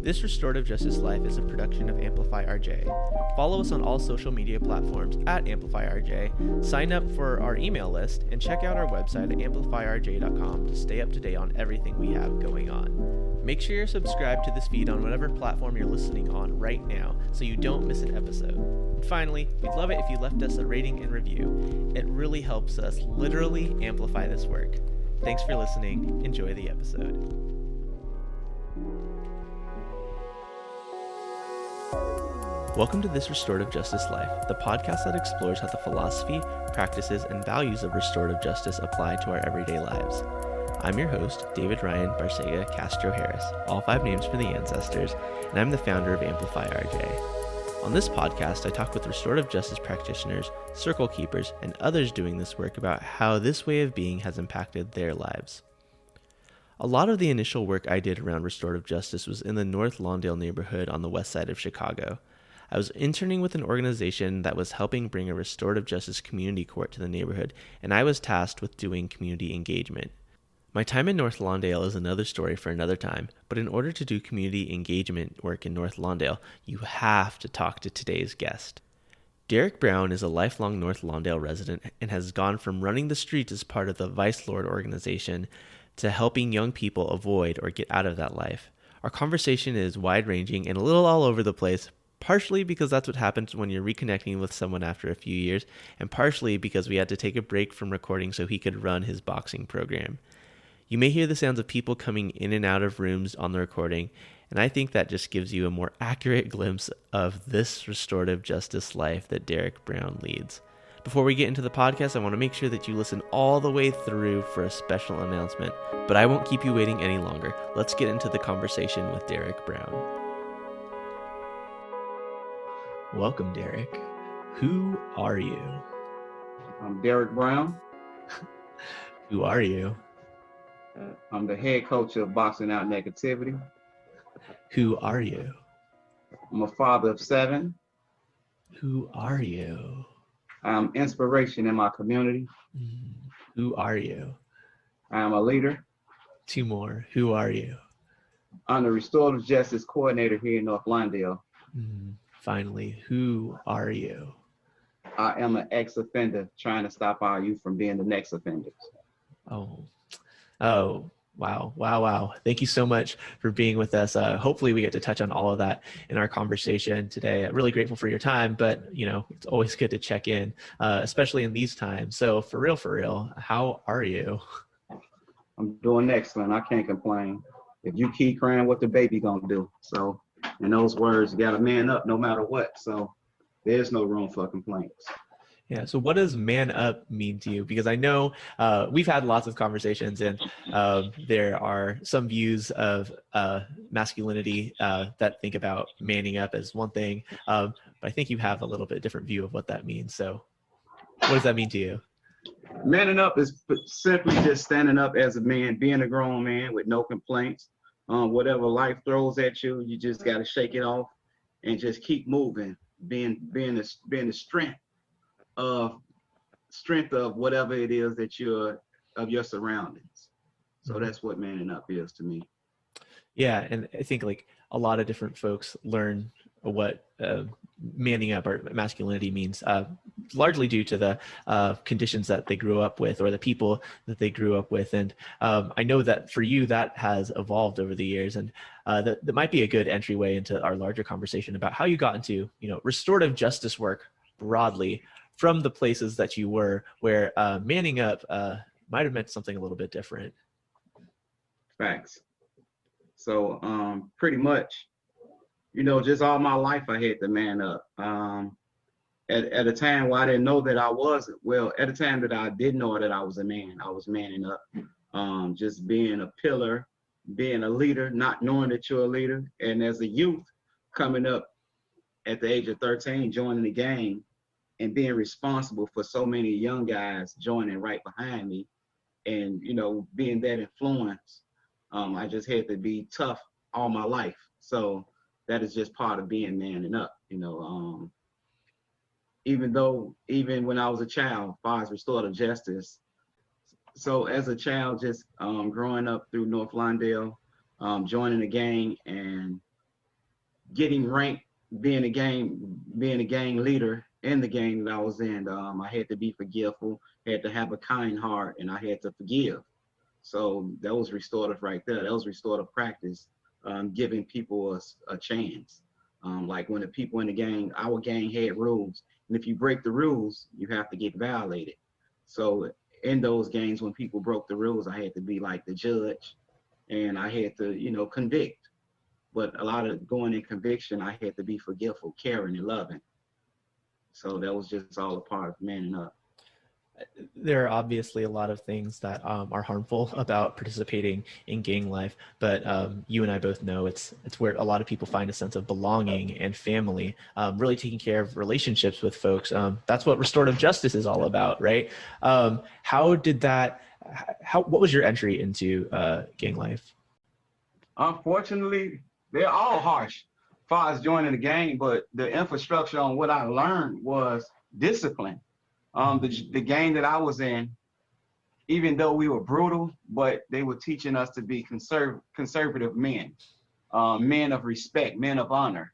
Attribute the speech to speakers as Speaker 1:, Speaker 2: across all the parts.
Speaker 1: This Restorative Justice Life is a production of Amplify RJ. Follow us on all social media platforms at Amplify RJ, sign up for our email list, and check out our website at amplifyrj.com to stay up to date on everything we have going on. Make sure you're subscribed to this feed on whatever platform you're listening on right now so you don't miss an episode. And finally, we'd love it if you left us a rating and review. It really helps us literally amplify this work. Thanks for listening. Enjoy the episode. Welcome to This Restorative Justice Life, the podcast that explores how the philosophy, practices, and values of restorative justice apply to our everyday lives. I'm your host, David Ryan Barcega Castro Harris, all 5 names for the ancestors, and I'm the founder of Amplify RJ. On this podcast, I talk with restorative justice practitioners, circle keepers, and others doing this work about how this way of being has impacted their lives. A lot of the initial work I did around restorative justice was in the North Lawndale neighborhood on the west side of Chicago. I was interning with an organization that was helping bring a restorative justice community court to the neighborhood, and I was tasked with doing community engagement. My time in North Lawndale is another story for another time, but in order to do community engagement work in North Lawndale, you have to talk to today's guest. Derek Brown is a lifelong North Lawndale resident and has gone from running the streets as part of the Vice Lord organization to helping young people avoid or get out of that life. Our conversation is wide-ranging and a little all over the place, partially because that's what happens when you're reconnecting with someone after a few years, and partially because we had to take a break from recording so he could run his boxing program. You may hear the sounds of people coming in and out of rooms on the recording, and I think that just gives you a more accurate glimpse of this restorative justice life that Derek Brown leads. Before we get into the podcast, I want to make sure that you listen all the way through for a special announcement, but I won't keep you waiting any longer. Let's get into the conversation with Derek Brown. Welcome, Derek. Who are you?
Speaker 2: I'm Derek Brown.
Speaker 1: Who are you?
Speaker 2: I'm the head coach of Boxing Out Negativity.
Speaker 1: Who are you?
Speaker 2: I'm a father of 7.
Speaker 1: Who are you?
Speaker 2: I'm inspiration in my community.
Speaker 1: Who are you?
Speaker 2: I'm a leader.
Speaker 1: 2 more. Who are you?
Speaker 2: I'm the Restorative Justice Coordinator here in North Lawndale.
Speaker 1: Finally, who are you?
Speaker 2: I am an ex-offender trying to stop our youth from being the next offenders.
Speaker 1: Oh, wow. Thank you so much for being with us. Hopefully we get to touch on all of that in our conversation today. I'm really grateful for your time, but it's always good to check in, especially in these times. So for real, how are you?
Speaker 2: I'm doing excellent. I can't complain. If you keep crying, what the baby gonna do? So in those words, you gotta man up no matter what. So there's no room for complaints.
Speaker 1: Yeah. So what does man up mean to you? Because I know we've had lots of conversations, and there are some views of masculinity that think about manning up as one thing. But I think you have a little bit different view of what that means. So what does that mean to you?
Speaker 2: Manning up is simply just standing up as a man, being a grown man with no complaints. Whatever life throws at you, you just got to shake it off and just keep moving. Being the strength of whatever it is that of your surroundings. So that's what manning up is to me.
Speaker 1: Yeah, and I think like a lot of different folks learn what manning up or masculinity means, largely due to the conditions that they grew up with or the people that they grew up with. And I know that for you, that has evolved over the years. And that might be a good entryway into our larger conversation about how you got into, restorative justice work broadly from the places that you were, where manning up might have meant something a little bit different.
Speaker 2: Facts. So pretty much, just all my life I had to man up. At a time where I didn't know that I wasn't, at a time that I did know that I was a man, I was manning up. Just being a pillar, being a leader, not knowing that you're a leader. And as a youth coming up at the age of 13, joining the gang and being responsible for so many young guys joining right behind me and, being that influence, I just had to be tough all my life. So that is just part of being manning up, even when I was a child, as far as restorative justice. So as a child, just growing up through North Lawndale, joining the gang and getting ranked, being a gang leader in the gang that I was in. I had to be forgiveful, had to have a kind heart, and I had to forgive. So that was restorative right there. That was restorative practice, giving people a chance. Like when the people in the gang, our gang had rules, and if you break the rules, you have to get violated. So in those gangs, when people broke the rules, I had to be like the judge, and I had to, convict. But a lot of going in conviction, I had to be forgiveful, caring, and loving. So that was just all a part of manning up.
Speaker 1: There are obviously a lot of things that are harmful about participating in gang life, but you and I both know it's where a lot of people find a sense of belonging and family, really taking care of relationships with folks. That's what restorative justice is all about, right? What was your entry into gang life?
Speaker 2: Unfortunately, they're all harsh as far as joining the gang, but the infrastructure on what I learned was discipline. The gang that I was in, even though we were brutal, but they were teaching us to be conservative men, men of respect, men of honor.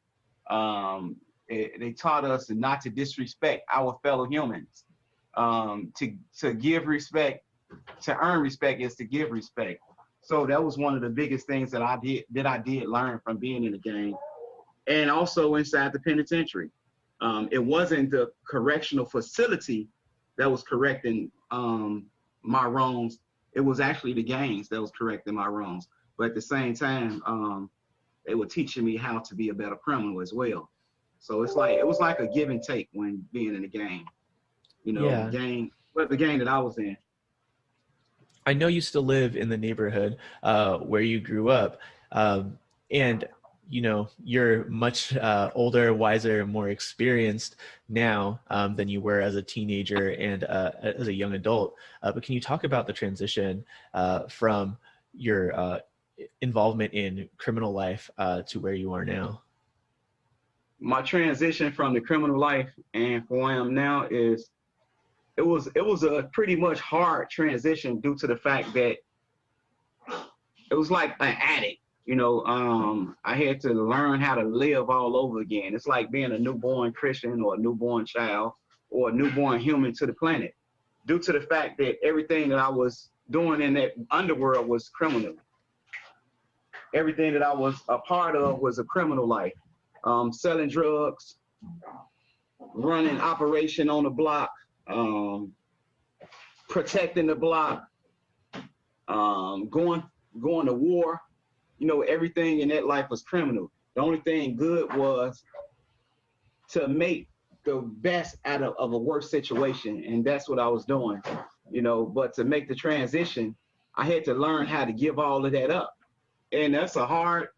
Speaker 2: They taught us not to disrespect our fellow humans. To give respect, to earn respect is to give respect. So that was one of the biggest things that I did learn from being in the gang, and also inside the penitentiary. It wasn't the correctional facility that was correcting my wrongs. It was actually the gangs that was correcting my wrongs. But at the same time, they were teaching me how to be a better criminal as well. So it was like a give and take when being in the gang.
Speaker 1: Yeah.
Speaker 2: The gang that I was in.
Speaker 1: I know you still live in the neighborhood where you grew up, and you're much older, wiser, more experienced now than you were as a teenager and as a young adult. But can you talk about the transition from your involvement in criminal life to where you are now?
Speaker 2: My transition from the criminal life and where I am now is, it was a pretty much hard transition due to the fact that it was like an addict. I had to learn how to live all over again. It's like being a newborn Christian or a newborn child or a newborn human to the planet, due to the fact that everything that I was doing in that underworld was criminal. Everything that I was a part of was a criminal life. Selling drugs, running operation on the block, protecting the block, going to war. Everything in that life was criminal. The only thing good was to make the best out of a worse situation, and that's what I was doing. But to make the transition, I had to learn how to give all of that up, and that's a hard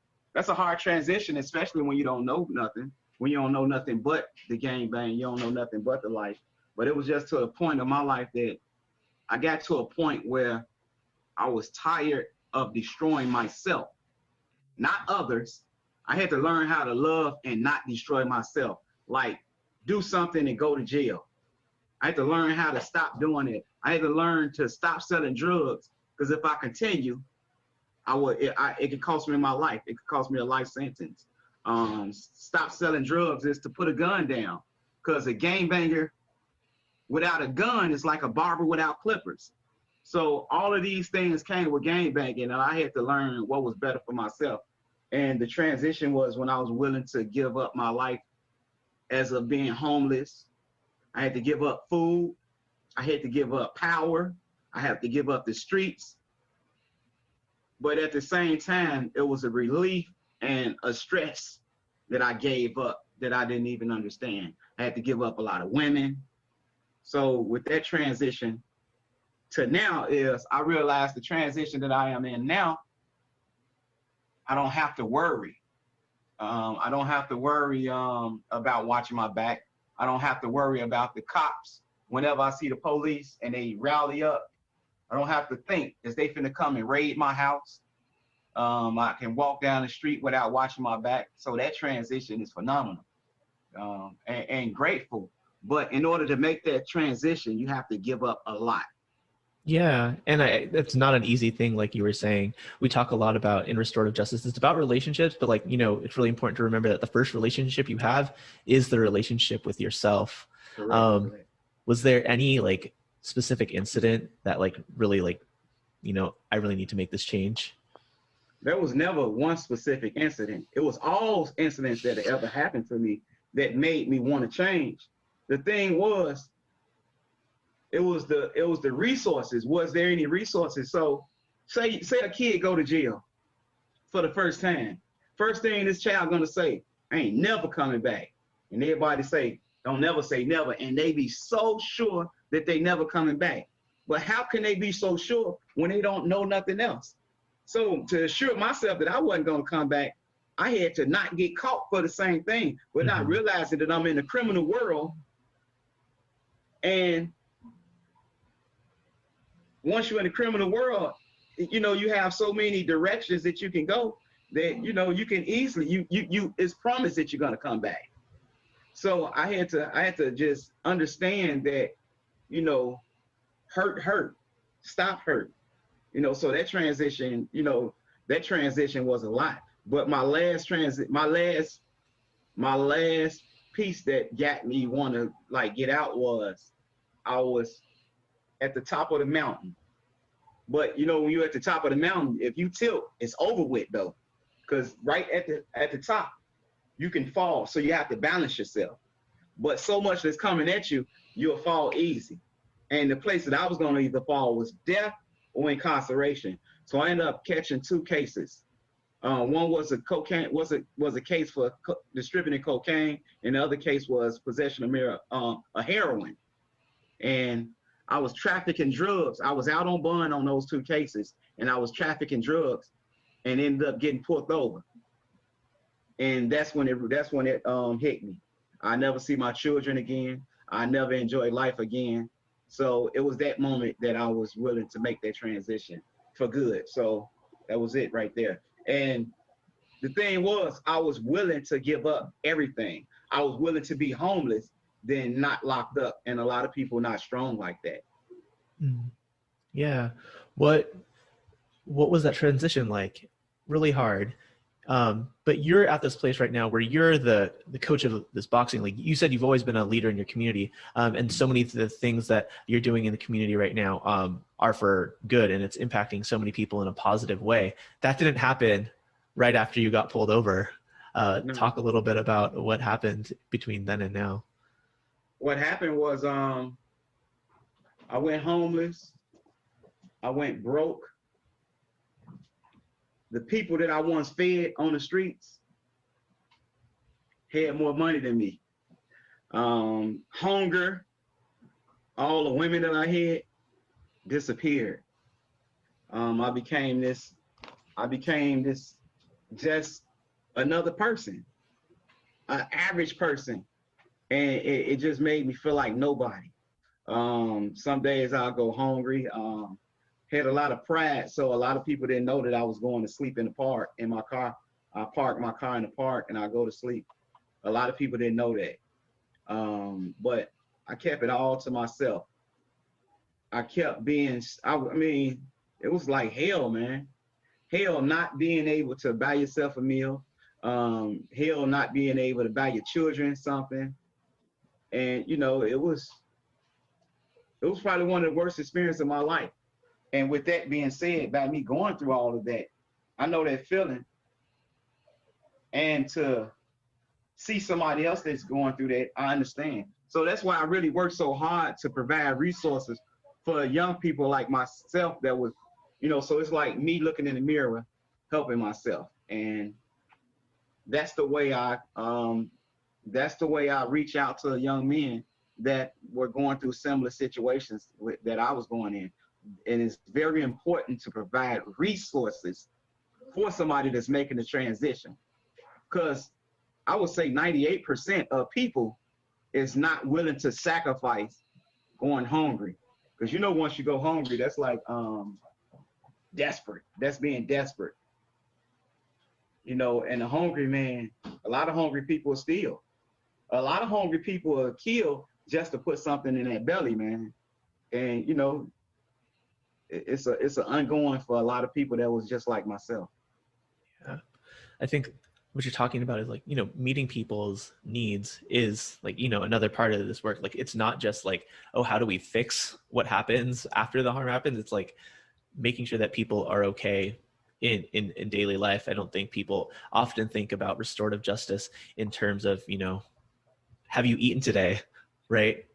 Speaker 2: transition, especially when you don't know nothing. When you don't know nothing but the gang bang, you don't know nothing but the life. But it was just to a point of my life that I got to a point where I was tired of destroying myself, not others. I had to learn how to love and not destroy myself. Like, do something and go to jail. I had to learn how to stop doing it. I had to learn to stop selling drugs, because if I continue, it could cost me my life. It could cost me a life sentence. Stop selling drugs is to put a gun down, because a gangbanger without a gun is like a barber without clippers. So all of these things came with gangbanging, and I had to learn what was better for myself. And the transition was when I was willing to give up my life as of being homeless. I had to give up food. I had to give up power. I had to give up the streets. But at the same time, it was a relief and a stress that I gave up that I didn't even understand. I had to give up a lot of women. So with that transition to now is, I realized the transition that I am in now, I don't have to worry. I don't have to worry about watching my back. I don't have to worry about the cops. Whenever I see the police and they rally up, I don't have to think, is they finna come and raid my house? I can walk down the street without watching my back. So that transition is phenomenal and grateful. But in order to make that transition, you have to give up a lot.
Speaker 1: Yeah, and it's not an easy thing, like you were saying. We talk a lot about in restorative justice. It's about relationships, but like, it's really important to remember that the first relationship you have is the relationship with yourself.
Speaker 2: Correct.
Speaker 1: Um,
Speaker 2: Correct.
Speaker 1: was there any like specific incident that like really like, I really need to make this change?
Speaker 2: There was never one specific incident. It was all incidents that ever happened to me that made me want to change. The thing was, it was the resources. Was there any resources? So say a kid go to jail for the first time. First thing this child gonna say, I ain't never coming back. And everybody say, don't never say never. And they be so sure that they never coming back. But how can they be so sure when they don't know nothing else? So to assure myself that I wasn't gonna come back, I had to not get caught for the same thing, but not realizing that I'm in the criminal world. And once you're in the criminal world, you have so many directions that you can go that, you can easily, you it's promised that you're going to come back. So I had to just understand that, hurt, stop hurt. So that transition was a lot. But my last piece that got me want to like get out was I was at the top of the mountain. But when you're at the top of the mountain, if you tilt, it's over with though. Because right at the top, you can fall. So you have to balance yourself. But so much that's coming at you, you'll fall easy. And the place that I was going to either fall was death or incarceration. So I ended up catching 2 cases. One was a case for distributing cocaine, and the other case was possession of heroin. And I was trafficking drugs. I was out on bond on those 2 cases, and I was trafficking drugs, and ended up getting pulled over. And that's when it hit me. I never see my children again. I never enjoy life again. So it was that moment that I was willing to make that transition for good. So that was it right there. And the thing was, I was willing to give up everything. I was willing to be homeless than not locked up. And a lot of people not strong like that.
Speaker 1: Yeah. What was that transition like? Really hard. But you're at this place right now where you're the coach of this boxing league. You said you've always been a leader in your community. And so many of the things that you're doing in the community right now are for good, and it's impacting so many people in a positive way. That didn't happen right after you got pulled over. No. Talk a little bit about what happened between then and now.
Speaker 2: What happened was I went homeless. I went broke. The people that I once fed on the streets had more money than me. Hunger, all the women that I had disappeared. I became this just another person, an average person. And it just made me feel like nobody. Some days I'll go hungry. Had a lot of pride, so a lot of people didn't know that I was going to sleep in the park in my car. I park my car in the park and I go to sleep. A lot of people didn't know that. But I kept it all to myself. I kept being, it was like hell, man. Hell not being able to buy yourself a meal. Hell not being able to buy your children something. And, it was probably one of the worst experiences of my life. And with that being said, by me going through all of that, I know that feeling. And to see somebody else that's going through that, I understand. So that's why I really work so hard to provide resources for young people like myself that was, so it's like me looking in the mirror, helping myself. And that's the way I reach out to young men that were going through similar situations that I was going in. And it's very important to provide resources for somebody that's making the transition. Because I would say 98% of people is not willing to sacrifice going hungry. Because once you go hungry, that's like desperate. That's being desperate. And a hungry man, a lot of hungry people steal. A lot of hungry people are killed just to put something in their belly, man. And it's an ongoing for a lot of people that was just like myself.
Speaker 1: Yeah. I think what you're talking about is like, meeting people's needs is like, another part of this work. Like, it's not just like, oh, how do we fix what happens after the harm happens? It's like making sure that people are okay in daily life. I don't think people often think about restorative justice in terms of, have you eaten today? Right?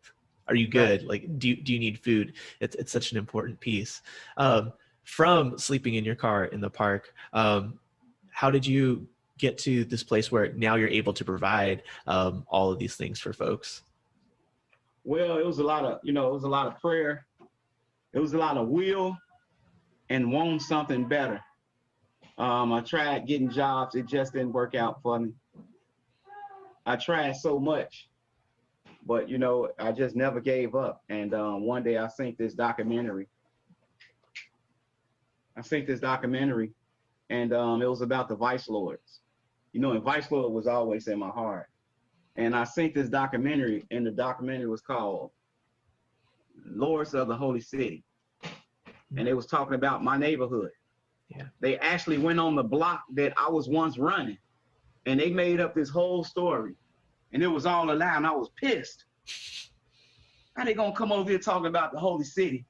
Speaker 1: Are you good?
Speaker 2: Right.
Speaker 1: Like, do you need food? It's such an important piece. From sleeping in your car in the park, how did you get to this place where now you're able to provide all of these things for folks?
Speaker 2: Well, it was a lot of prayer. It was a lot of will and want something better. I tried getting jobs. It just didn't work out for me. I tried so much, but I just never gave up. And one day I seen this documentary. And it was about the vice lords. And vice lord was always in my heart. And I seen this documentary, and the documentary was called Lords of the Holy City. And it was talking about my neighborhood.
Speaker 1: Yeah.
Speaker 2: They actually went on the block that I was once running, and they made up this whole story, and it was all a lie, and I was pissed. How they gonna come over here talking about the Holy City,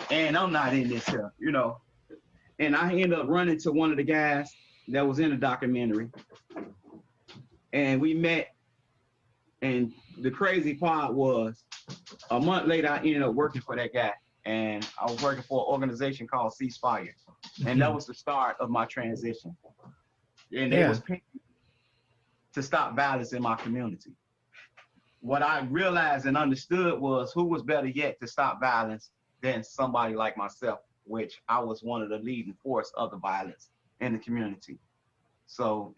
Speaker 2: and I'm not in this here, And I ended up running to one of the guys that was in the documentary, and we met. And the crazy part was, a month later, I ended up working for that guy, and I was working for an organization called Ceasefire. And that was the start of my transition. And they was paying to stop violence in my community. What I realized and understood was, who was better yet to stop violence than somebody like myself, which I was one of the leading force of the violence in the community. So,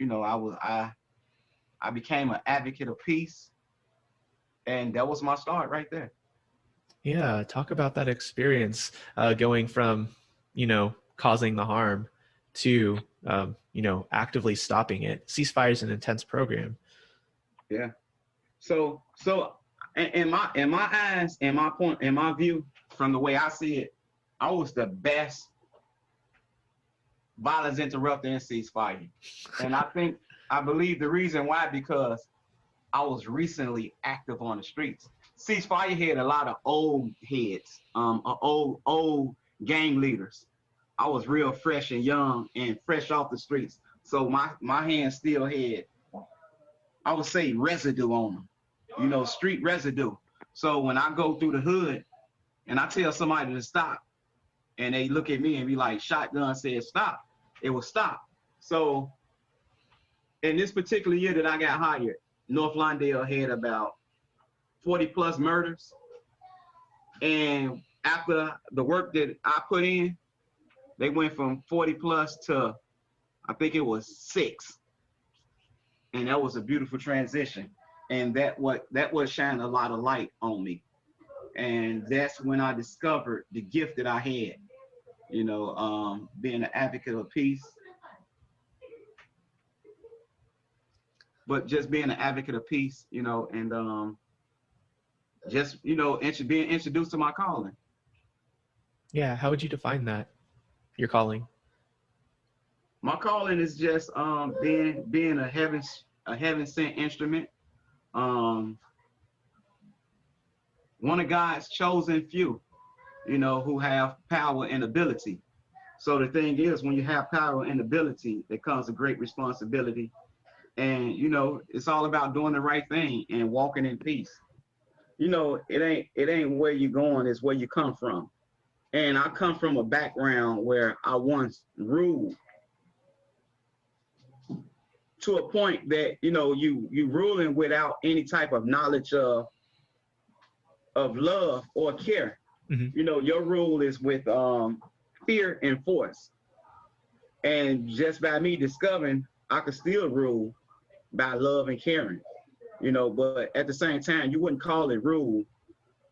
Speaker 2: I became an advocate of peace, and that was my start right there.
Speaker 1: Yeah, talk about that experience, going from, causing the harm to, actively stopping it. Ceasefire is an intense program.
Speaker 2: Yeah. So in my eyes, in my view, from the way I see it, I was the best violence interrupter in Ceasefire. And I believe the reason why, because I was recently active on the streets. Ceasefire had a lot of old heads, old gang leaders. I was real fresh and young and fresh off the streets. So my hands still had, I would say, residue on them, street residue. So when I go through the hood and I tell somebody to stop, and they look at me and be like, shotgun said stop, it will stop. So in this particular year that I got hired, North Lawndale had about 40 plus murders. And after the work that I put in, they went from 40 plus to, I think it was 6. And that was a beautiful transition. And that was shining a lot of light on me. And that's when I discovered the gift that I had, being an advocate of peace. But just being an advocate of peace, and just, being introduced to my calling.
Speaker 1: Yeah. How would you define that, your calling?
Speaker 2: My calling is just being a heaven sent instrument, one of God's chosen few, who have power and ability. So the thing is, when you have power and ability, there comes a great responsibility. And, it's all about doing the right thing and walking in peace. It ain't where you're going, it's where you come from. And I come from a background where I once ruled to a point that, you ruling without any type of knowledge of love or care. Mm-hmm. Your rule is with fear and force. And just by me discovering, I could still rule by love and caring, but at the same time, you wouldn't call it rule,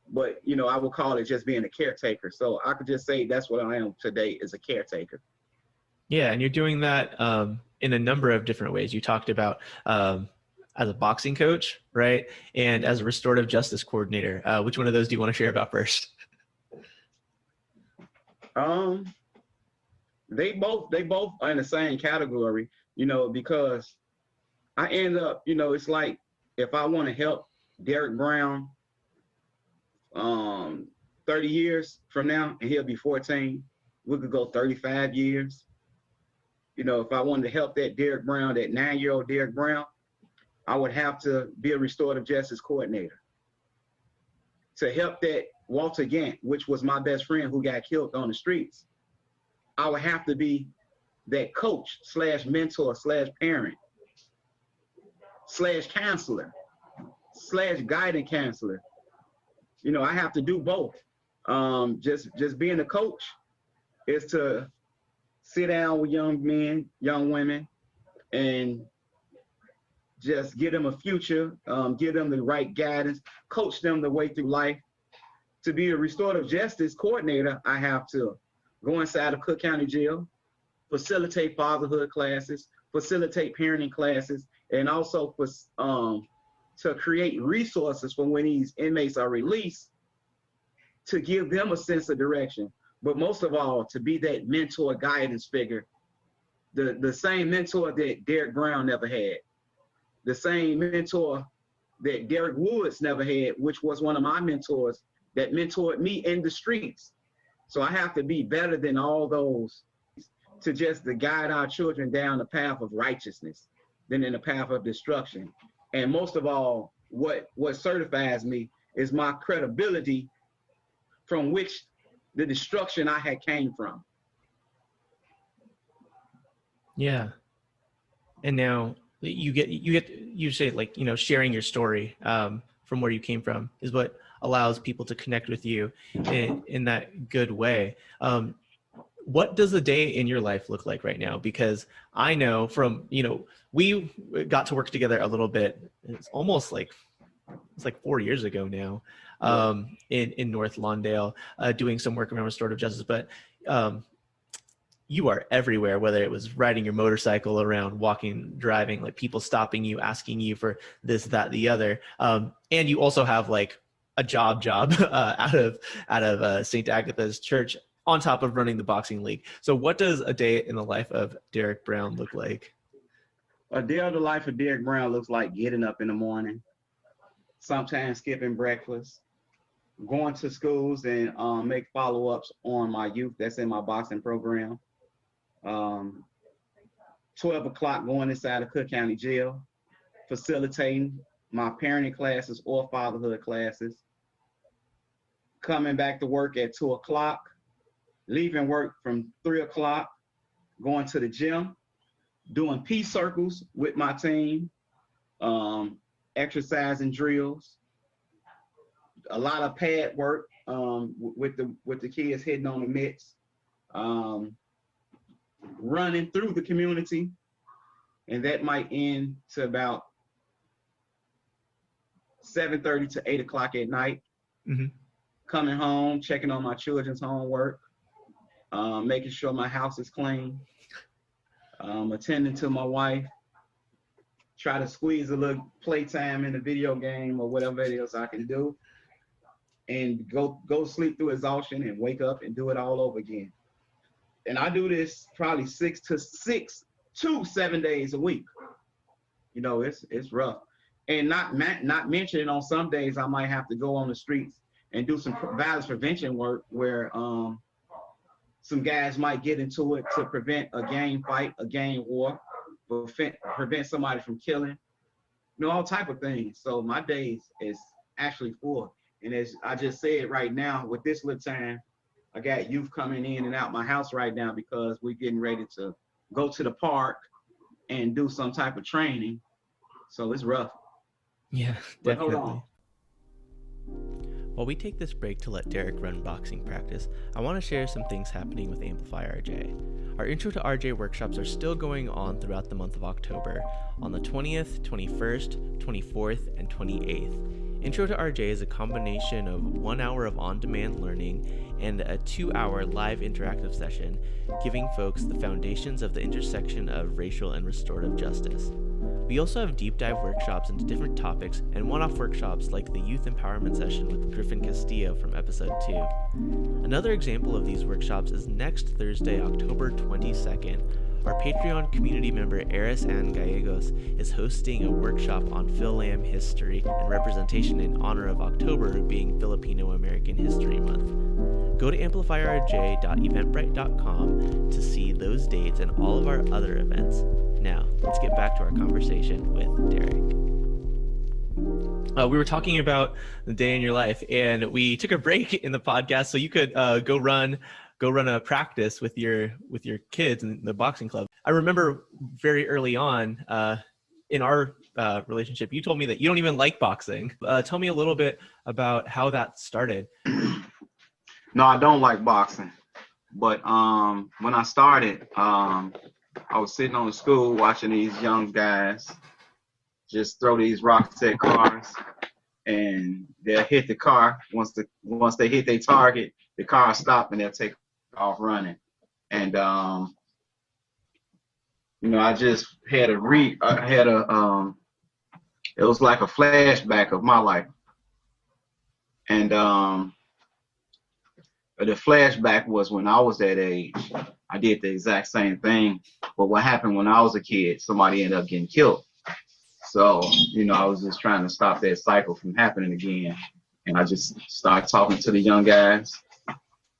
Speaker 2: but, I would call it just being a caretaker. So I could just say that's what I am today, is a caretaker.
Speaker 1: Yeah. And you're doing that in a number of different ways. You talked about as a boxing coach, right? And as a restorative justice coordinator. Which one of those do you want to share about first?
Speaker 2: Um, they both are in the same category, because I end up, it's like if I want to help Derek Brown 30 years from now and he'll be 14, we could go 35 years. If I wanted to help that Derek Brown, that 9-year-old Derek Brown, I would have to be a restorative justice coordinator. To help that Walter Gant, which was my best friend who got killed on the streets, I would have to be that coach / mentor / parent / counselor / guidance counselor. I have to do both. Just being a coach is to sit down with young men, young women, and just give them a future, give them the right guidance, coach them the way through life. To be a restorative justice coordinator, I have to go inside of Cook County Jail, facilitate fatherhood classes, facilitate parenting classes, and also to create resources for when these inmates are released, to give them a sense of direction. But most of all, to be that mentor guidance figure, the same mentor that Derek Brown never had, the same mentor that Derek Woods never had, which was one of my mentors that mentored me in the streets. So I have to be better than all those to guide our children down the path of righteousness than in the path of destruction. And most of all, what certifies me is my credibility from which the destruction I had came from.
Speaker 1: Yeah. And now you say, like, sharing your story from where you came from is what allows people to connect with you in that good way. What does a day in your life look like right now? Because I know from, we got to work together a little bit. It's almost like, 4 years ago now, in North Lawndale, doing some work around restorative justice. But you are everywhere, whether it was riding your motorcycle around, walking, driving, like people stopping you, asking you for this, that, the other. And you also have like a job out of St. Agatha's Church on top of running the boxing league. So what does a day in the life of Derek Brown look like?
Speaker 2: A day of the life of Derek Brown looks like getting up in the morning, sometimes skipping breakfast, going to schools and make follow-ups on my youth that's in my boxing program. 12 o'clock going inside of Cook County Jail, facilitating my parenting classes or fatherhood classes, coming back to work at 2 o'clock, leaving work from 3 o'clock, going to the gym, doing peace circles with my team, exercising drills, a lot of pad work with the kids hitting on the mitts, running through the community, and that might end to about 7:30 to 8 o'clock at night. Mm-hmm. Coming home, checking on my children's homework, making sure my house is clean, attending to my wife, try to squeeze a little playtime in the video game or whatever it is I can do, and go sleep through exhaustion and wake up and do it all over again. And I do this probably 6 to 7 days a week. It's rough. And not mentioning on some days I might have to go on the streets and do some violence prevention work where some guys might get into it to prevent a gang fight, a gang war, prevent somebody from killing, all type of things. So my days is actually full. And as I just said right now, with this little time, I got youth coming in and out my house right now because we're getting ready to go to the park and do some type of training. So it's rough.
Speaker 1: Yeah,
Speaker 2: but
Speaker 1: definitely.
Speaker 2: Hold on.
Speaker 1: While we take this break to let Derek run boxing practice, I want to share some things happening with Amplify RJ. Our Intro to RJ workshops are still going on throughout the month of October on the 20th, 21st, 24th, and 28th. Intro to RJ is a combination of 1 hour of on-demand learning and a 2-hour live interactive session, giving folks the foundations of the intersection of racial and restorative justice. We also have deep dive workshops into different topics and one-off workshops like the Youth Empowerment Session with Griffin Castillo from episode 2. Another example of these workshops is next Thursday, October 22nd. Our Patreon community member Eris Ann Gallegos is hosting a workshop on Fil-Am history and representation in honor of October being Filipino American History Month. Go to amplifyrj.eventbrite.com to see those dates and all of our other events. Now, let's get back to our conversation with Derek. We were talking about the day in your life, and we took a break in the podcast so you could go run a practice with your kids in the boxing club. I remember very early on in our relationship, you told me that you don't even like boxing. Tell me a little bit about how that started.
Speaker 2: No, I don't like boxing. But when I started, I was sitting on the school watching these young guys just throw these rocks at cars, and they'll hit the car. Once they hit their target, the car stop and they'll take off running. And I just had it was like a flashback of my life. And the flashback was when I was that age, I did the exact same thing. But what happened when I was a kid, somebody ended up getting killed. So, I was just trying to stop that cycle from happening again. And I just started talking to the young guys.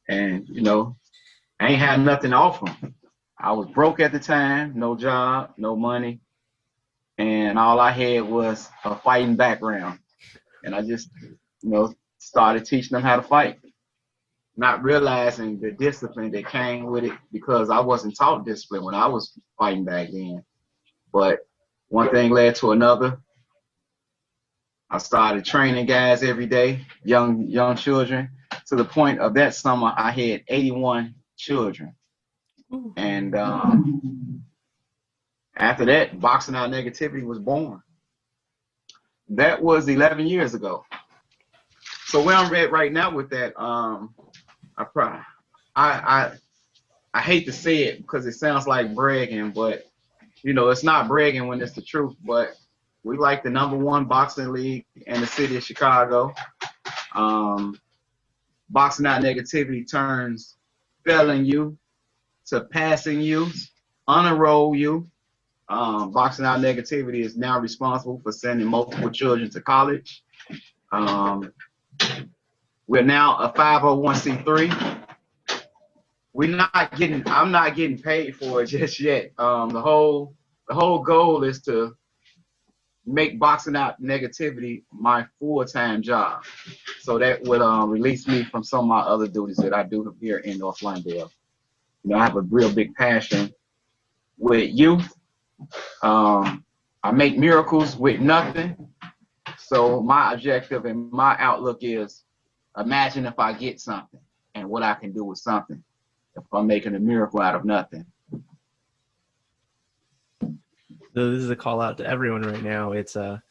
Speaker 2: And, I ain't had nothing to offer them. I was broke at the time, no job, no money. And all I had was a fighting background. And I just, started teaching them how to fight. Not realizing the discipline that came with it, because I wasn't taught discipline when I was fighting back then. But one thing led to another. I started training guys every day, young children, to the point of that summer I had 81 children. And after that, Boxing Out Negativity was born. That was 11 years ago. So where I'm at right now with that, I hate to say it because it sounds like bragging, but it's not bragging when it's the truth. But we like the #1 boxing league in the city of Chicago. Boxing Out Negativity turns failing you to passing you, unenroll you. Boxing Out Negativity is now responsible for sending multiple children to college. We're now a 501c3. I'm not getting paid for it just yet. The whole goal is to make Boxing Out Negativity my full-time job. So that would release me from some of my other duties that I do here in North Lawndale. I have a real big passion with youth. I make miracles with nothing. So my objective and my outlook is, imagine if I get something and what I can do with something if I'm making a miracle out of nothing.
Speaker 1: So this is a call out to everyone right now. It's North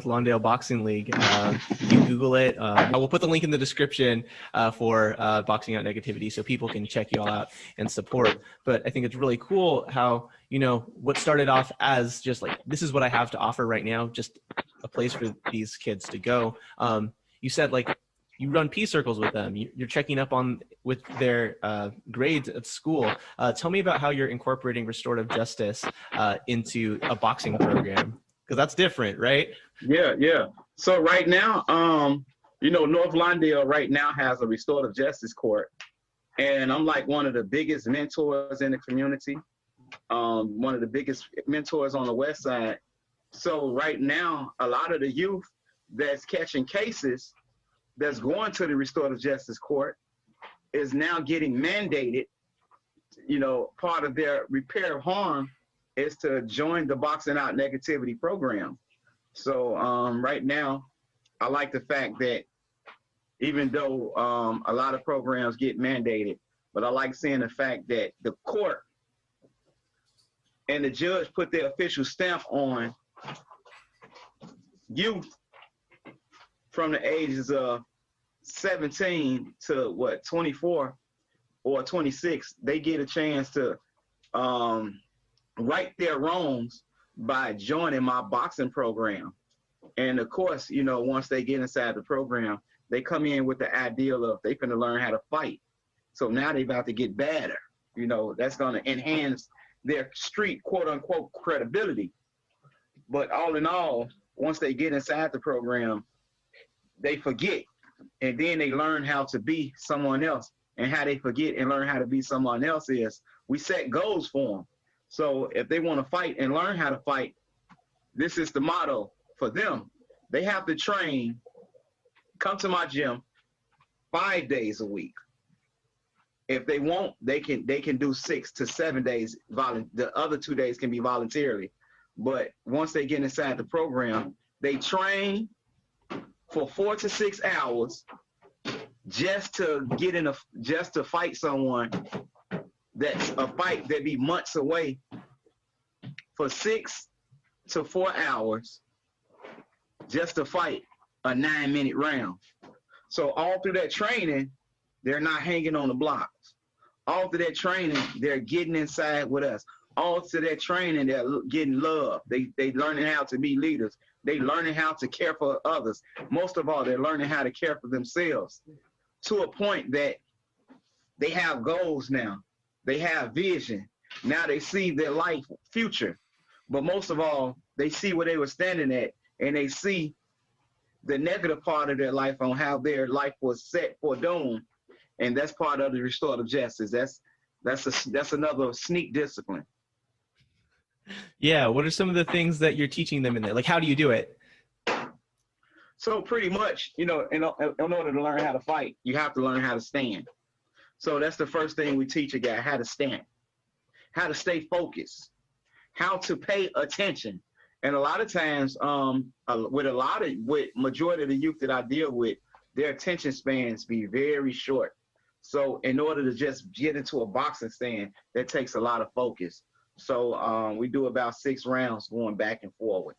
Speaker 1: Lawndale Boxing League. You Google it. I will put the link in the description for Boxing Out Negativity so people can check you all out and support. But I think it's really cool how, what started off as just like, this is what I have to offer right now, just a place for these kids to go. You said like you run peace circles with them. You're checking up with their grades at school. Tell me about how you're incorporating restorative justice into a boxing program, because that's different, right?
Speaker 2: Yeah. So right now, North Lawndale right now has a restorative justice court, and I'm like one of the biggest mentors in the community, one of the biggest mentors on the West Side. So right now, a lot of the youth that's catching cases that's going to the restorative justice court is now getting mandated. Part of their repair of harm is to join the Boxing Out Negativity program. So right now, I like the fact that even though a lot of programs get mandated, but I like seeing the fact that the court and the judge put their official stamp on youth from the ages of 17 to 24 or 26. They get a chance to right their wrongs by joining my boxing program. And of course, once they get inside the program, they come in with the ideal of they finna learn how to fight. So now they about to get better. That's going to enhance their street, quote unquote, credibility. But all in all, once they get inside the program, they forget. And then they learn how to be someone else. And how they forget and learn how to be someone else is we set goals for them. So if they want to fight and learn how to fight, this is the motto for them. They have to train, come to my gym 5 days a week. If they want, they can do 6 to 7 days. The other 2 days can be voluntarily. But once they get inside the program, they train for 4 to 6 hours just to fight someone that's a fight that be months away for 6 to 4 hours just to fight a 9-minute round. So all through that training, they're not hanging on the blocks. All through that training, they're getting inside with us. All through that training, they're getting love. They learning how to be leaders. They learning how to care for others. Most of all, they're learning how to care for themselves to a point that they have goals now. They have vision. Now they see their life future. But most of all, they see where they were standing at, and they see the negative part of their life on how their life was set for doom. And that's part of the restorative justice. That's another sneak discipline.
Speaker 1: Yeah. What are some of the things that you're teaching them in there? Like, how do you do it?
Speaker 2: So pretty much, in order to learn how to fight, you have to learn how to stand. So that's the first thing we teach a guy, how to stand, how to stay focused, how to pay attention. And a lot of times, with majority of the youth that I deal with, their attention spans be very short. So in order to just get into a boxing stand, that takes a lot of focus. So we do about 6 rounds going back and forward,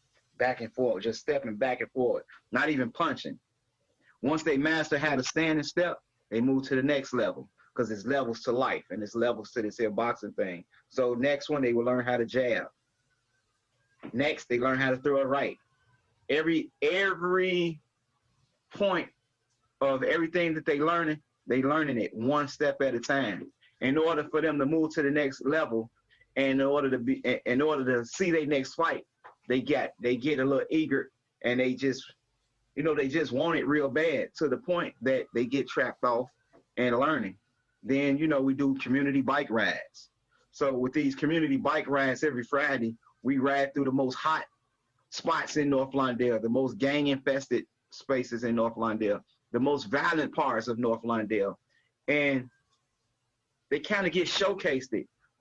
Speaker 2: just stepping back and forward, not even punching. Once they master how to stand and step, they move to the next level, because it's levels to life and it's levels to this here boxing thing. So next one, they will learn how to jab. Next, they learn how to throw a right. Every point of everything that they learning it one step at a time. In order for them to move to the next level, and in order to see their next fight, they get a little eager, and they just want it real bad, to the point that they get trapped off and learning. Then, we do community bike rides. So with these community bike rides every Friday, we ride through the most hot spots in North Lawndale, the most gang-infested spaces in North Lawndale, the most violent parts of North Lawndale. And they kind of get showcased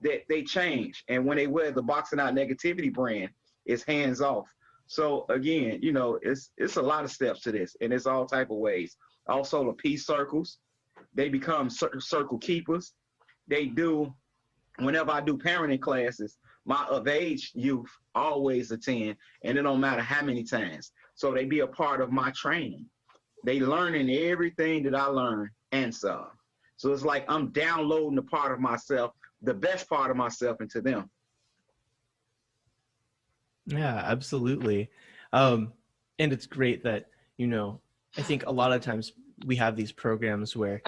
Speaker 2: that they change. And when they wear the Boxing Out Negativity brand, it's hands off. So again, it's a lot of steps to this, and it's all type of ways. Also the peace circles, they become circle keepers. They do, whenever I do parenting classes, my of age youth always attend, and it don't matter how many times. So they be a part of my training. They learning everything that I learned and some. So it's like I'm downloading the part of myself, the best part of myself, into them.
Speaker 1: Yeah, absolutely. And it's great that, I think a lot of times we have these programs where,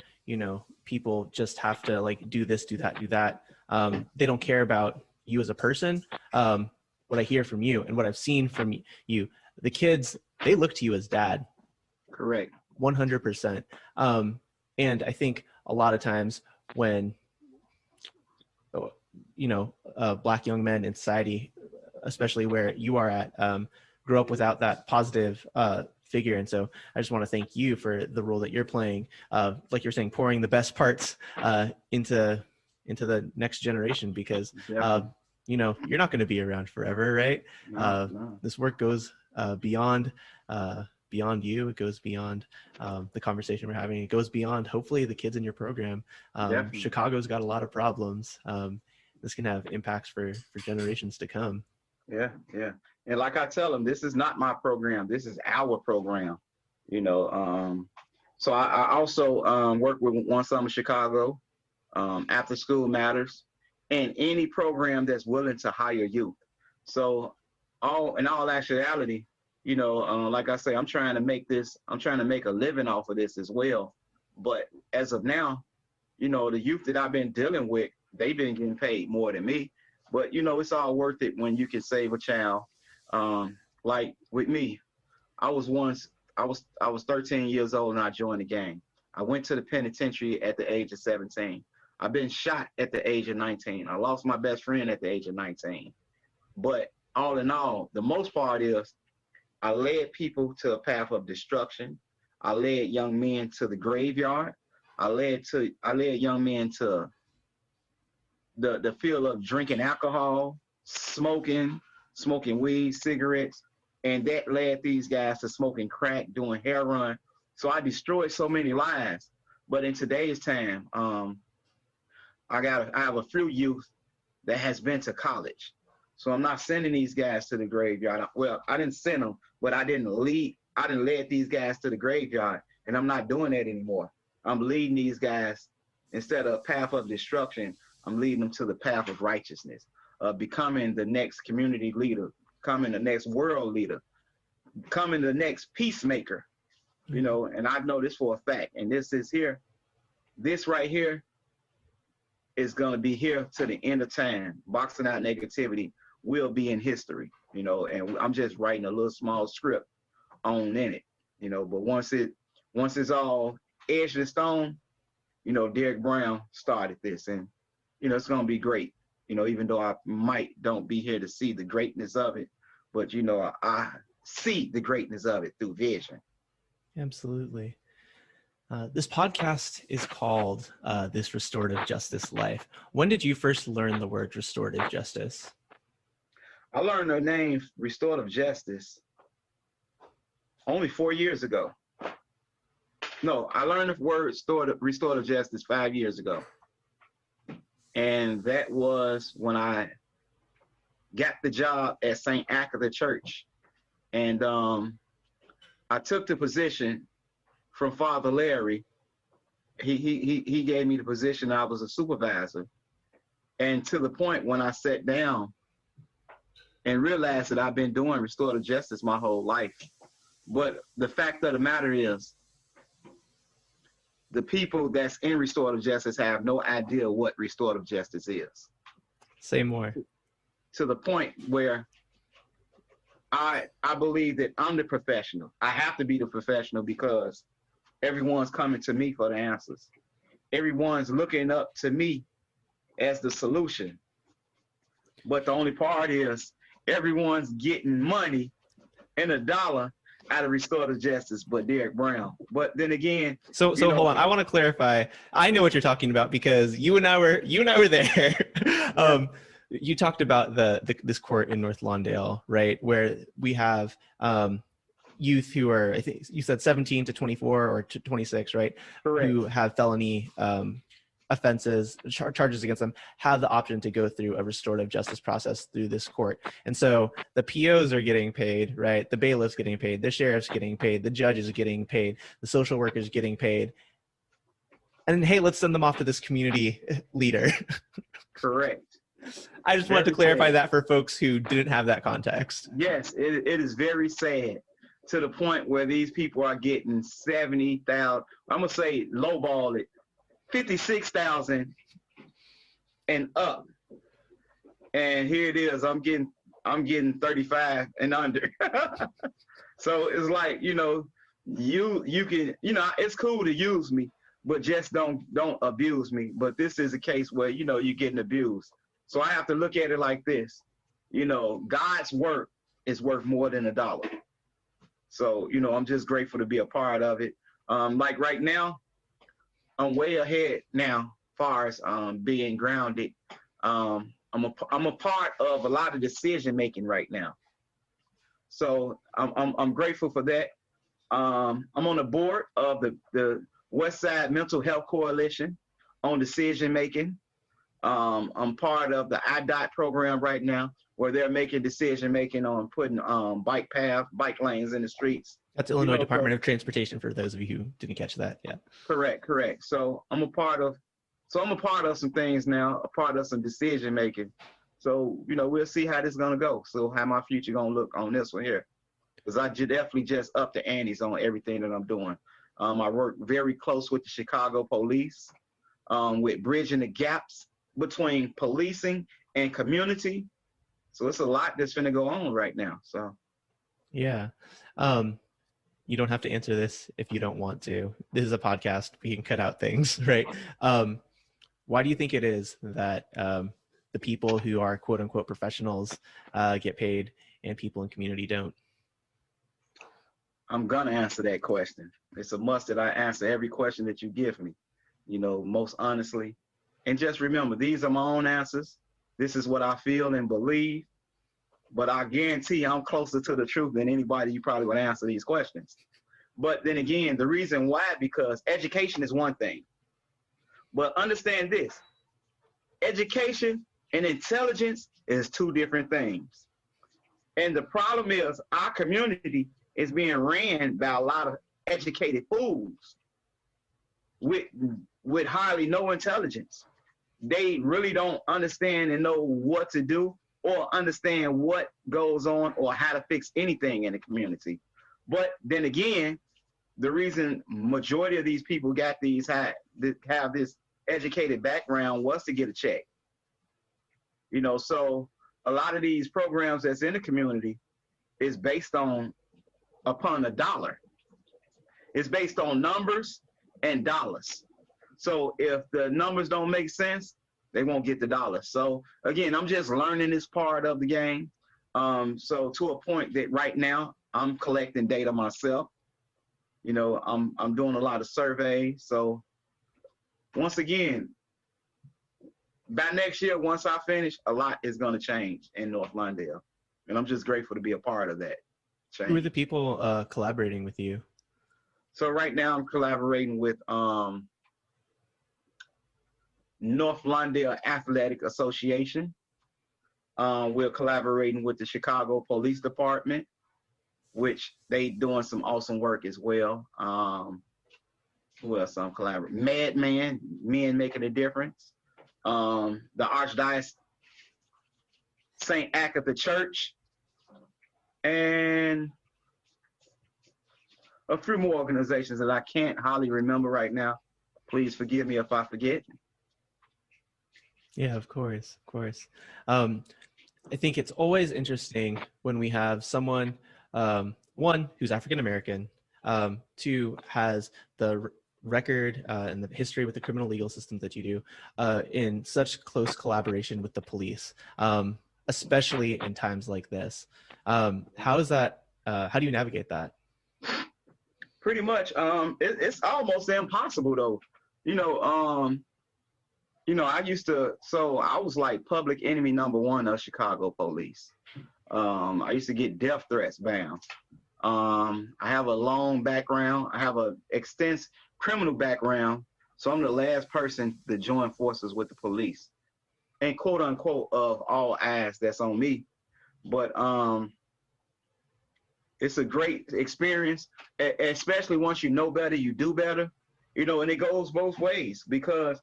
Speaker 1: people just have to like do this, do that, do that. They don't care about you as a person. What I hear from you and what I've seen from you, the kids, they look to you as dad.
Speaker 2: Correct.
Speaker 1: 100%. And I think a lot of times when, Black young men in society, especially where you are at, grow up without that positive figure. And so I just want to thank you for the role that you're playing, like you're saying, pouring the best parts into the next generation, because you're not going to be around forever, right? No. This work goes beyond you. It goes beyond the conversation we're having. It goes beyond, hopefully, the kids in your program. Chicago's got a lot of problems. This can have impacts for generations to come.
Speaker 2: Yeah. And like I tell them, this is not my program. This is our program. So I also work with One Summer Chicago, After School Matters, and any program that's willing to hire youth. So in all actuality, like I say, I'm trying to make a living off of this as well. But as of now, the youth that I've been dealing with, they've been getting paid more than me. But it's all worth it when you can save a child. Like with me, I was 13 years old and I joined the gang. I went to the penitentiary at the age of 17. I've been shot at the age of 19. I lost my best friend at the age of 19. But all in all, the most part is I led people to a path of destruction. I led young men to the graveyard. I led young men to the field of drinking alcohol, smoking weed, cigarettes, and that led these guys to smoking crack, doing heroin. So I destroyed so many lives. But in today's time, I have a few youth that has been to college. So I'm not sending these guys to the graveyard. Well, I didn't send them, but I didn't lead these guys to the graveyard, and I'm not doing that anymore. I'm leading these guys, instead of a path of destruction, I'm leading them to the path of righteousness, becoming the next community leader, becoming the next world leader, becoming the next peacemaker, and I know this for a fact. And this right here is going to be here to the end of time. Boxing out negativity will be in history, and I'm just writing a little small script in it, but once it's all etched in stone, Derek Brown started this, and it's going to be great, even though I don't be here to see the greatness of it, but I see the greatness of it through vision.
Speaker 1: Absolutely. This podcast is called This Restorative Justice Life. When did you first learn the word restorative justice?
Speaker 2: I learned the name Restorative Justice only 4 years ago. No, I learned the word restorative justice 5 years ago. And that was when I got the job at St. Agatha Church. And I took the position from Father Larry. He gave me the position. I was a supervisor. And to the point when I sat down and realized that I've been doing restorative justice my whole life. But the fact of the matter is, the people that's in restorative justice have no idea what restorative justice is.
Speaker 1: Say more.
Speaker 2: To the point where I believe that I'm the professional. I have to be the professional because everyone's coming to me for the answers. Everyone's looking up to me as the solution. But the only part is everyone's getting money and a dollar out of restorative justice, but Derek Brown. But then again,
Speaker 1: so hold on. I want to clarify. I know what you're talking about because you and I were there. You talked about this court in North Lawndale, right, where we have youth who are, I think you said 17 to 24 or to 26, right?
Speaker 2: Correct.
Speaker 1: Who have felony offenses, charges against them, have the option to go through a restorative justice process through this court. And so the POs are getting paid, right? The bailiff's getting paid, the sheriff's getting paid, the judge is getting paid, the social worker's getting paid. And hey, let's send them off to this community leader.
Speaker 2: Correct.
Speaker 1: I just wanted to clarify that for folks who didn't have that context.
Speaker 2: Yes, it is very sad to the point where these people are getting 70,000, I'm going to say lowball it, 56,000 and up. And here it is, I'm getting 35 and under. So it's like, you can, it's cool to use me, but just don't abuse me. But this is a case where, you're getting abused. So I have to look at it like this. God's work is worth more than $1. So, I'm just grateful to be a part of it. Like right now, I'm way ahead now, far as being grounded. I'm a part of a lot of decision making right now. So I'm grateful for that. I'm on the board of the West Side Mental Health Coalition on decision making. I'm part of the IDOT program right now, where they're making decision making on putting bike lanes in the streets.
Speaker 1: That's Illinois Department of Transportation, for those of you who didn't catch that. Yeah.
Speaker 2: Correct. So I'm a part of some things now, a part of some decision making. So, we'll see how this is going to go. So how my future going to look on this one here. Because I definitely just up the antes on everything that I'm doing. I work very close with the Chicago police, with bridging the gaps between policing and community. So it's a lot that's going to go on right now. So,
Speaker 1: yeah. You don't have to answer this if you don't want to. This is a podcast. We can cut out things, right? Why do you think it is that the people who are quote unquote professionals get paid and people in community don't?
Speaker 2: I'm going to answer that question. It's a must that I answer every question that you give me, most honestly. And just remember, these are my own answers. This is what I feel and believe. But I guarantee I'm closer to the truth than anybody you probably would answer these questions. But then again, the reason why, because education is one thing. But understand this, education and intelligence is two different things. And the problem is our community is being ran by a lot of educated fools with hardly no intelligence. They really don't understand and know what to do or understand what goes on or how to fix anything in the community. But then again, the reason majority of these people got have this educated background was to get a check. So a lot of these programs that's in the community is based upon a dollar. It's based on numbers and dollars. So if the numbers don't make sense, they won't get the dollar. So again, I'm just learning this part of the game. So to a point that right now I'm collecting data myself. I'm doing a lot of surveys. So once again, by next year, once I finish, a lot is going to change in North Lawndale. And I'm just grateful to be a part of that change.
Speaker 1: Who are the people collaborating with you?
Speaker 2: So right now I'm collaborating with North Lawndale Athletic Association. We're collaborating with the Chicago Police Department, which they doing some awesome work as well. Who else I'm collaborating? Madman, Men Making a Difference. The Archdiocese St. Agatha Church, and a few more organizations that I can't hardly remember right now. Please forgive me if I forget.
Speaker 1: Yeah, of course. I think it's always interesting when we have someone, one, who's African-American, two, has the record and the history with the criminal legal systems that you do in such close collaboration with the police, especially in times like this. How is that? How do you navigate that?
Speaker 2: Pretty much, it's almost impossible though. I was like public enemy number one of Chicago police. I used to get death threats bound. I have a long background. I have an extensive criminal background. So I'm the last person to join forces with the police. And quote unquote of all eyes that's on me. But it's a great experience, especially once you know better, you do better. And it goes both ways, because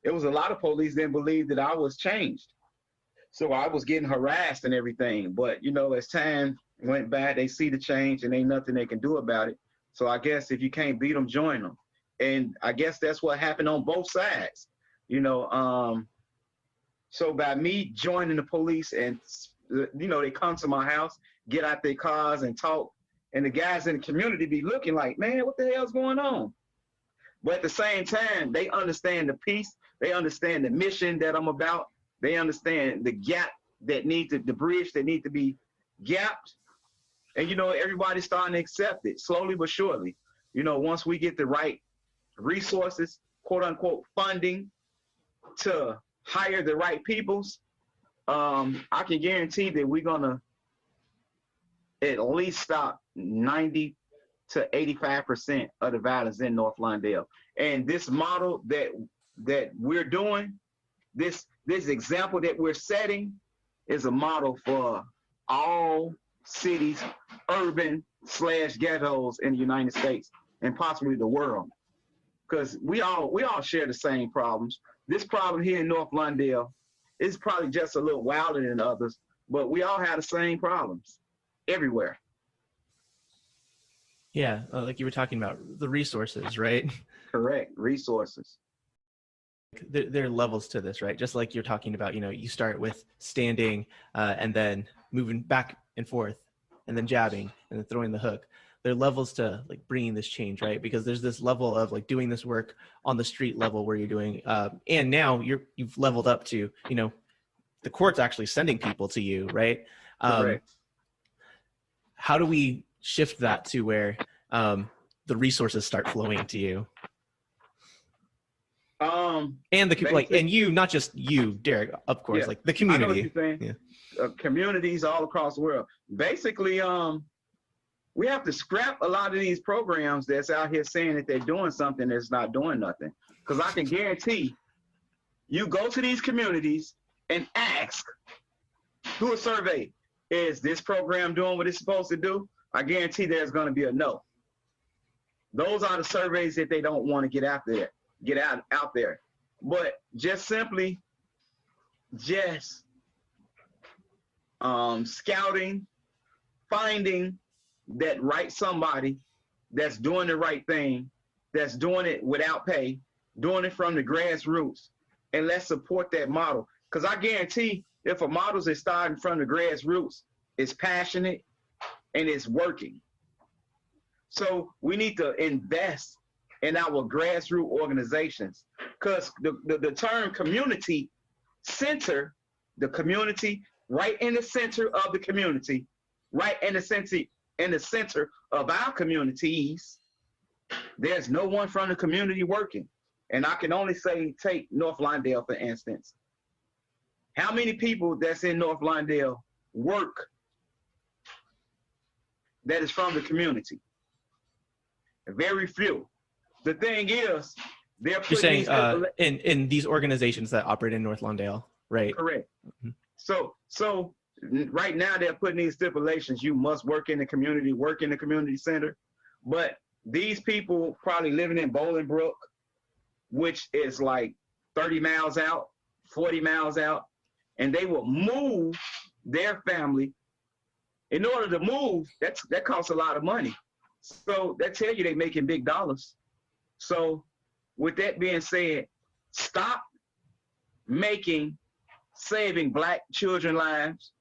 Speaker 2: it was a lot of police didn't believe that I was changed. So I was getting harassed and everything. But, as time went by, they see the change and ain't nothing they can do about it. So I guess if you can't beat them, join them. And I guess that's what happened on both sides. So by me joining the police and, they come to my house, get out their cars and talk. And the guys in the community be looking like, man, what the hell's going on? But at the same time, they understand the peace. They understand the mission that I'm about. They understand the gap that the bridge that need to be gapped. And, everybody's starting to accept it slowly but surely. Once we get the right resources, quote unquote, funding to hire the right peoples, I can guarantee that we're going to at least stop 90 to 85% of the violence in North Lawndale. And this model that we're doing, this example that we're setting is a model for all cities, urban / ghettos in the United States and possibly the world. Because we all share the same problems. This problem here in North Lawndale it's probably just a little wilder than others, but we all have the same problems everywhere.
Speaker 1: Yeah, like you were talking about the resources, right?
Speaker 2: Correct. Resources.
Speaker 1: There are levels to this, right? Just like you're talking about, you start with standing and then moving back and forth and then jabbing and then throwing the hook. There are levels to like bringing this change, right? Because there's this level of like doing this work on the street level where you're doing, and now you've leveled up to, the court's actually sending people to you, right?
Speaker 2: Correct.
Speaker 1: How do we shift that to where the resources start flowing to you? And and you, not just you, Derek, of course, like the community.
Speaker 2: I know what you're saying. Yeah. Communities all across the world. Basically, we have to scrap a lot of these programs that's out here saying that they're doing something that's not doing nothing. Because I can guarantee you go to these communities and ask, do a survey. Is this program doing what it's supposed to do? I guarantee there's going to be a no. Those are the surveys that they don't want to get out there. But just simply scouting, finding that right somebody that's doing the right thing, that's doing it without pay, doing it from the grassroots, and let's support that model. Because I guarantee if a model is starting from the grassroots, it's passionate and it's working. So we need to invest in our grassroots organizations, because the term community center, the community right in the center of the community, right in the center of our communities, there's no one from the community working. And I can only say, take North Lawndale, for instance. How many people that's in North Lawndale work that is from the community? Very few. The thing is, they're putting
Speaker 1: in these organizations that operate in North Lawndale, right?
Speaker 2: Correct. Mm-hmm. So right now they're putting these stipulations: you must work in the community center. But these people probably living in Bolingbrook, which is like 30 miles out, 40 miles out, and they will move their family. In order to move, that costs a lot of money. So that tell you they're making big dollars. So with that being said, stop saving Black children lives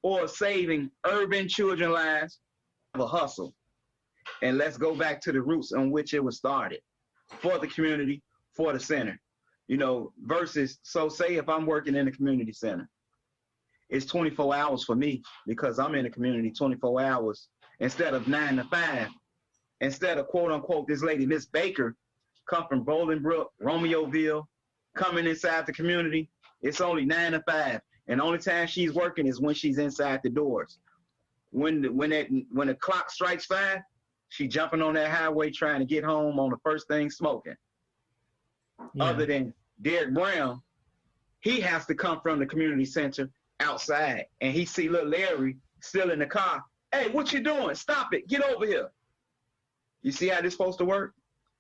Speaker 2: or saving urban children lives of a hustle. And let's go back to the roots on which it was started, for the community, for the center, versus, so say if I'm working in the community center, it's 24 hours for me because I'm in the community 24 hours instead of 9 to 5. Instead of, quote unquote, this lady, Miss Baker, come from Bolingbrook, Romeoville, coming inside the community, it's only 9 to 5. And the only time she's working is when she's inside the doors. When the clock strikes 5, she jumping on that highway trying to get home on the first thing smoking. Yeah. Other than Derek Brown, he has to come from the community center outside, and he see little Larry still in the car. Hey, what you doing? Stop it. Get over here. You see how this is supposed to work?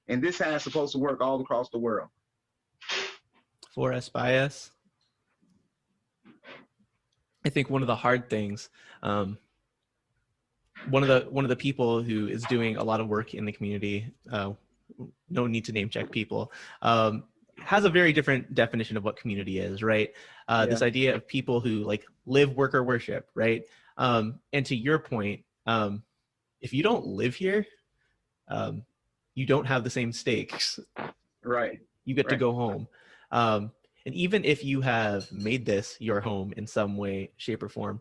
Speaker 2: And this how it's supposed to work all across the world.
Speaker 1: For us, by us. I think one of the hard things, one of the people who is doing a lot of work in the community, no need to name check people, has a very different definition of what community is, right? This idea of people who like live, work, or worship, right? And to your point, if you don't live here, you don't have the same stakes.
Speaker 2: Right.
Speaker 1: You get to go home. And even if you have made this your home in some way, shape, or form,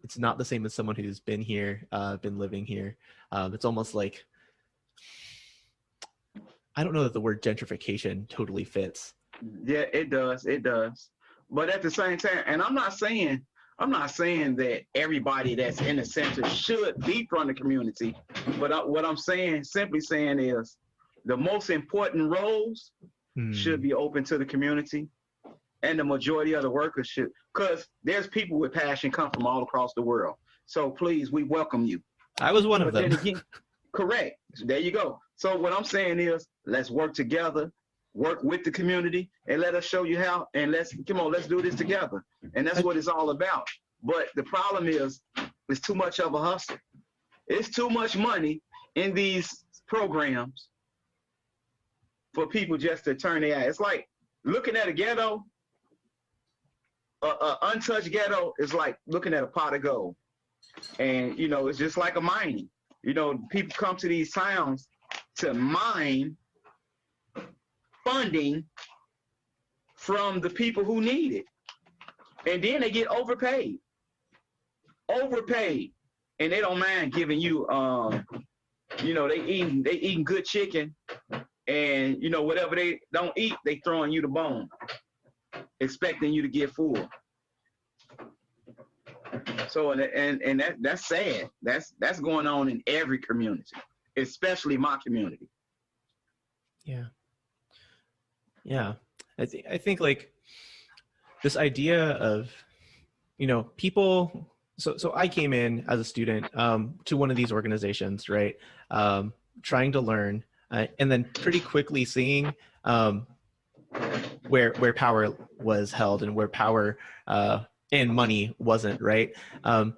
Speaker 1: it's not the same as someone who's been here, been living here. It's almost like, I don't know that the word gentrification totally fits.
Speaker 2: Yeah, it does. It does. But at the same time, and I'm not saying that everybody that's in the center should be from the community. But what I'm simply saying is the most important roles should be open to the community, and the majority of the workers should, because there's people with passion come from all across the world. So please, we welcome you.
Speaker 1: I was one of them.
Speaker 2: Then again, correct. There you go. So what I'm saying is, let's work together. work with the community, and let us show you how, and let's do this together. And that's what it's all about. But the problem is, it's too much of a hustle. It's too much money in these programs for people just to turn their eye. It's like looking at a ghetto, untouched ghetto is like looking at a pot of gold. And, you know, it's just like a mining. You know, people come to these towns to mine funding from the people who need it. And then they get overpaid. And they don't mind giving you, you know, they eating good chicken, and, you know, whatever they don't eat, they throwing you the bone, expecting you to get full. So, and that's sad. That's going on in every community, especially my community.
Speaker 1: Yeah. I think like this idea of, you know, people. So I came in as a student to one of these organizations, right? Trying to learn, and then pretty quickly seeing where power was held and where power and money wasn't, right? And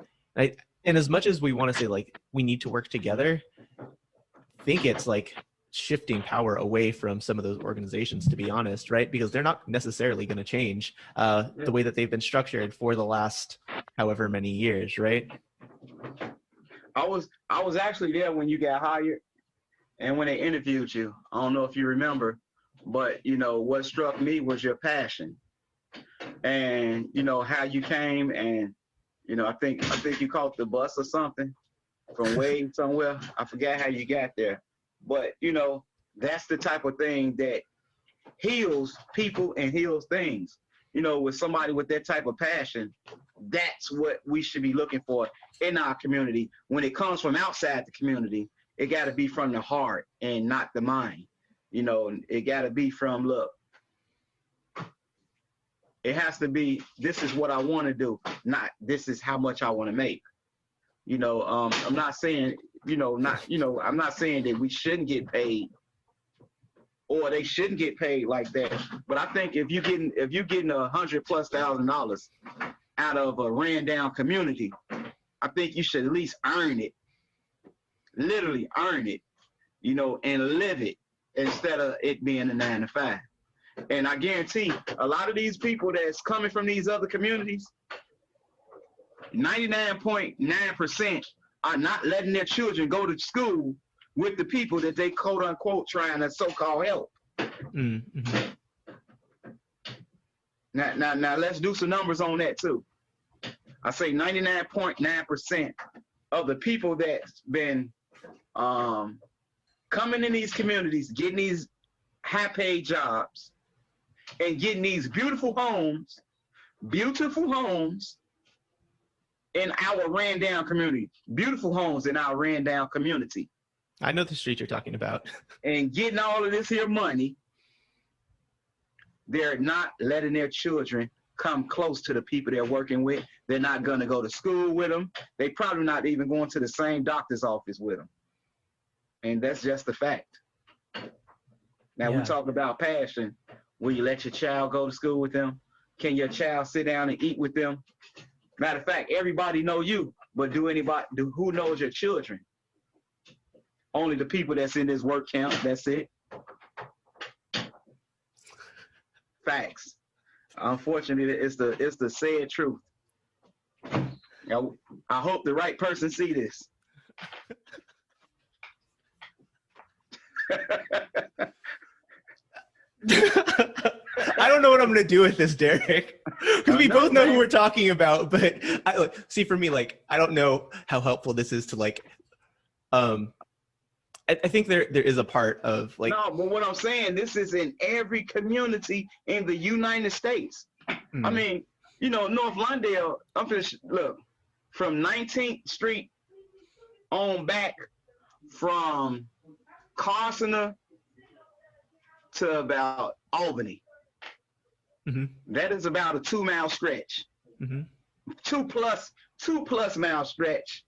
Speaker 1: as much as we want to say like we need to work together, I think it's like shifting power away from some of those organizations, to be honest, right? Because they're not necessarily going to change the way that they've been structured for the last however many years, right?
Speaker 2: I was actually there when you got hired and when they interviewed you. I don't know if you remember, but, you know, what struck me was your passion and, you know, how you came, and, you know, I think you caught the bus or something from way somewhere. I forgot how you got there. But, you know, that's the type of thing that heals people and heals things. You know, with somebody with that type of passion, that's what we should be looking for in our community. When it comes from outside the community, it got to be from the heart and not the mind. You know, it got to be from, look, it has to be, this is what I want to do, not this is how much I want to make. You know, I'm not saying, I'm not saying that we shouldn't get paid or they shouldn't get paid like that. But I think if you're getting $100,000+ out of a ran down community, I think you should at least earn it, literally earn it, you know, and live it instead of it being a 9 to 5. And I guarantee a lot of these people that's coming from these other communities, 99.9% are not letting their children go to school with the people that they quote unquote trying to so-called help. Mm-hmm. Now let's do some numbers on that too. I say 99.9% of the people that's been coming in these communities, getting these high-paid jobs, and getting these beautiful homes in our ran down community, beautiful homes in our ran down community.
Speaker 1: I know the street you're talking about.
Speaker 2: And getting all of this here money, they're not letting their children come close to the people they're working with. They're not going to go to school with them. They probably not even going to the same doctor's office with them. And that's just the fact. Now we talk about passion. Will you let your child go to school with them? Can your child sit down and eat with them? Matter of fact, everybody know you, but who knows your children? Only the people that's in this work camp, that's it. Facts. Unfortunately, it's the sad truth. Now, I hope the right person see this.
Speaker 1: I don't know what I'm going to do with this, Derek, because we both know who we're talking about. But see, for me, like, I don't know how helpful this is to like. I think there is a part of like. No,
Speaker 2: but what I'm saying, this is in every community in the United States. Mm-hmm. I mean, you know, North Lawndale. Look, from 19th Street on back, from Carson to about Albany. Mm-hmm. That is about a 2-mile stretch. Mm-hmm. 2+ mile stretch.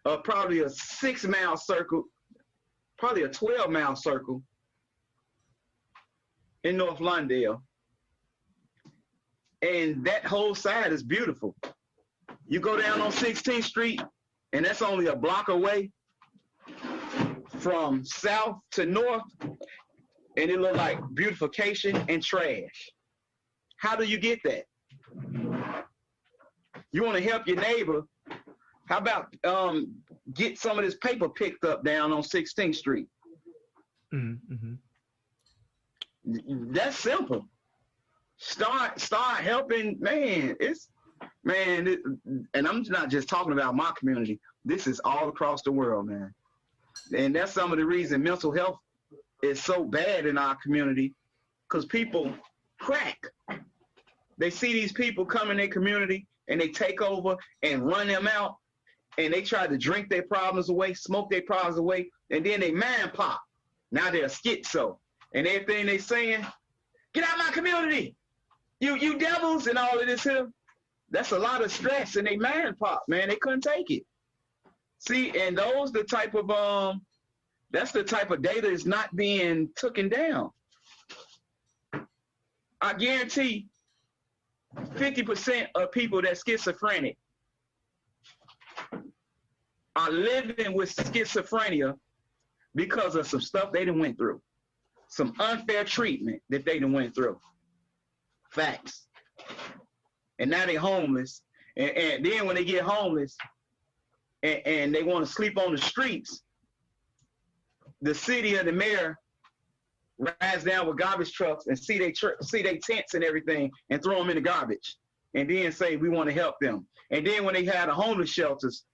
Speaker 2: Probably a 6-mile circle. Probably a 12-mile circle. in North Lawndale. And that whole side is beautiful. You go down on 16th Street, and that's only a block away from south to north, and it look like beautification and trash. How do you get that? You want to help your neighbor? How about get some of this paper picked up down on 16th Street?
Speaker 1: Mm-hmm.
Speaker 2: That's simple. Start helping, man. And I'm not just talking about my community. This is all across the world, man. And that's some of the reason mental health is so bad in our community, because people crack. They see these people come in their community and they take over and run them out, and they try to drink their problems away, smoke their problems away, and then they mind pop. Now they're schizo, and everything they saying, get out of my community, you devils, and all of this here. That's a lot of stress, and they mind pop, man. They couldn't take it. See, and those the type of that's the type of data is not being taken down. I guarantee 50% of people that's schizophrenic are living with schizophrenia because of some stuff they done went through, some unfair treatment that they done went through. Facts. And now they homeless, and then when they get homeless and they want to sleep on the streets, the city or the mayor rides down with garbage trucks and see they tents and everything and throw them in the garbage, and then say we want to help them. And then when they have the homeless shelters,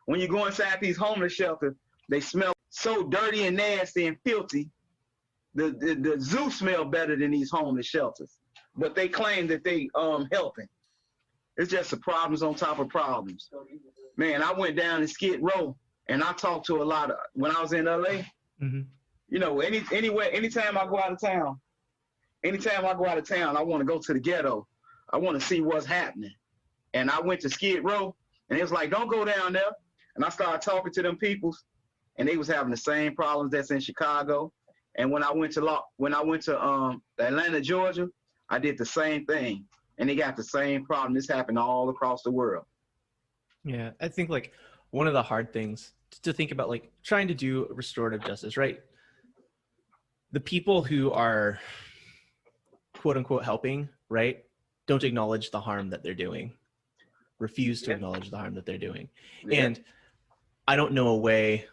Speaker 2: when you go inside these homeless shelters, they smell so dirty and nasty and filthy. The zoo smell better than these homeless shelters, but they claim that they helping. It's just the problems on top of problems. Man, I went down to Skid Row and I talked to a lot of, when I was in LA,
Speaker 1: Mm-hmm.
Speaker 2: you know, anytime I go out of town, I want to go to the ghetto. I want to see what's happening. And I went to Skid Row, and it was like, don't go down there. And I started talking to them peoples, and they was having the same problems that's in Chicago. And when I went to Atlanta, Georgia, I did the same thing, and they got the same problem. This happened all across the world.
Speaker 1: Yeah, I think like one of the hard things to think about, like trying to do restorative justice, right? The people who are quote unquote helping, right, don't acknowledge the harm that they're doing, refuse to acknowledge the harm that they're doing. Yeah. And I don't know a way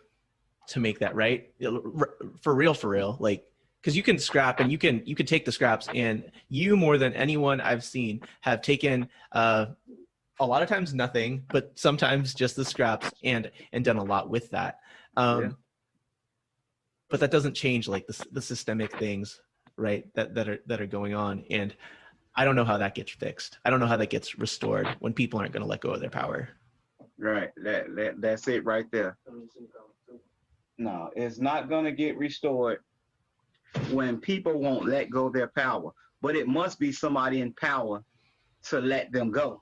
Speaker 1: to make that right. For real, like, because you can scrap and you can take the scraps, and you more than anyone I've seen have taken a lot of times nothing, but sometimes just the scraps and done a lot with that. But that doesn't change like the systemic things, right, that are going on. And I don't know how that gets fixed. I don't know how that gets restored when people aren't going to let go of their power.
Speaker 2: Right. That's it right there. No, it's not going to get restored when people won't let go of their power. But it must be somebody in power to let them go.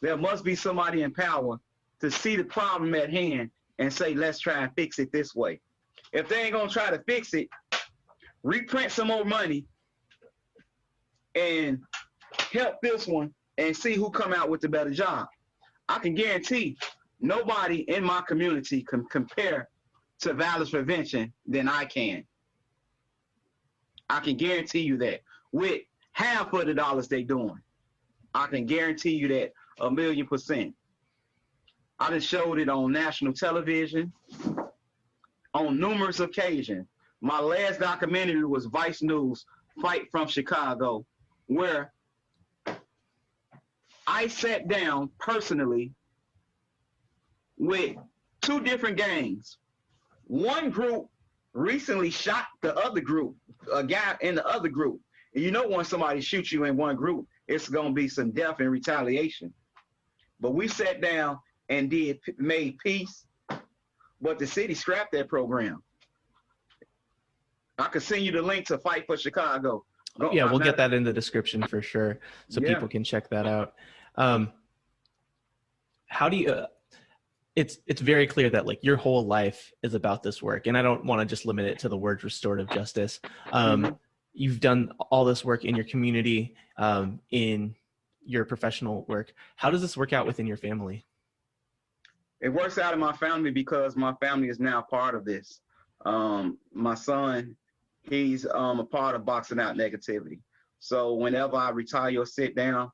Speaker 2: There must be somebody in power to see the problem at hand and say, let's try and fix it this way. If they ain't going to try to fix it, reprint some more money and help this one and see who come out with the better job. I can guarantee nobody in my community can compare to violence prevention than I can. I can guarantee you that with half of the dollars they doing. I can guarantee you that 1,000,000%. I just showed it on national television on numerous occasions. My last documentary was Vice News, Fight from Chicago, where I sat down personally with two different gangs. One group recently shot the other group, a guy in the other group. And you know when somebody shoots you in one group, it's going to be some death and retaliation. But we sat down and made peace, but the city scrapped that program. I could send you the link to Fight for Chicago.
Speaker 1: Yeah, we'll get that in the description for sure, so people can check that out. How do you? It's very clear that like your whole life is about this work, and I don't want to just limit it to the word restorative justice. you've done all this work in your community, in your professional work. How does this work out within your family?
Speaker 2: It works out in my family because my family is now part of this. My son, he's a part of Boxing Out Negativity. So whenever I retire or sit down,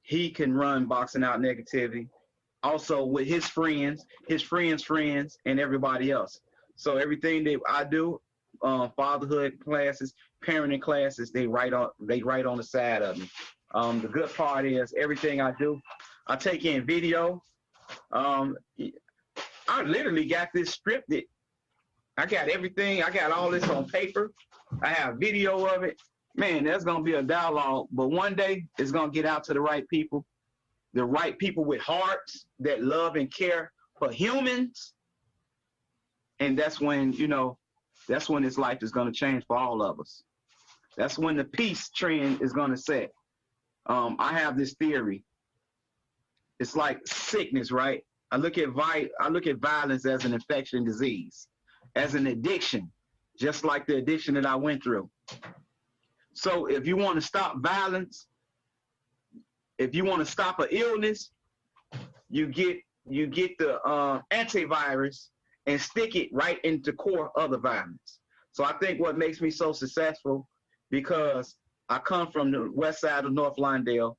Speaker 2: he can run Boxing Out Negativity. Also with his friends, friends, and everybody else. So everything that I do, fatherhood classes, parenting classes, they write on the side of me. The good part is everything I do, I take in video. I literally got this scripted. I got everything. I got all this on paper. I have video of it. Man, there's going to be a dialogue, but one day it's going to get out to the right people with hearts that love and care for humans. And that's when, this life is going to change for all of us. That's when the peace trend is going to set. I have this theory. It's like sickness, right? I look at violence as an infection disease, as an addiction, just like the addiction that I went through. So if you want to stop violence, if you want to stop an illness, you get the antivirus and stick it right into core of the violence. So I think what makes me so successful, because I come from the west side of North Lawndale,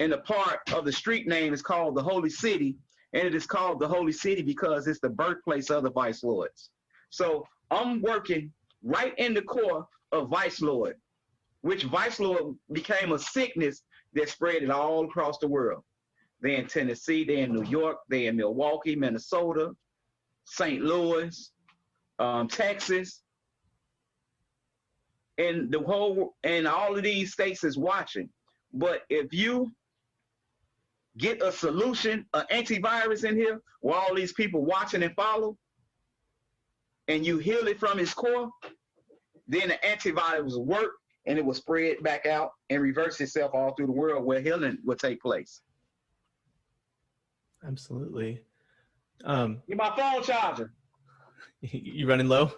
Speaker 2: and the part of the street name is called the Holy City, and it is called the Holy City because it's the birthplace of the Vice Lords. So I'm working right in the core of Vice Lord, which Vice Lord became a sickness that spread it all across the world. They're in Tennessee, they're in New York, they're in Milwaukee, Minnesota, St. Louis, Texas, and all of these states is watching. But if you get a solution, an antivirus in here, where all these people watching and follow, and you heal it from its core, then the antivirus will work and it will spread back out and reverse itself all through the world where healing will take place.
Speaker 1: Absolutely.
Speaker 2: Get my phone charger.
Speaker 1: You running low?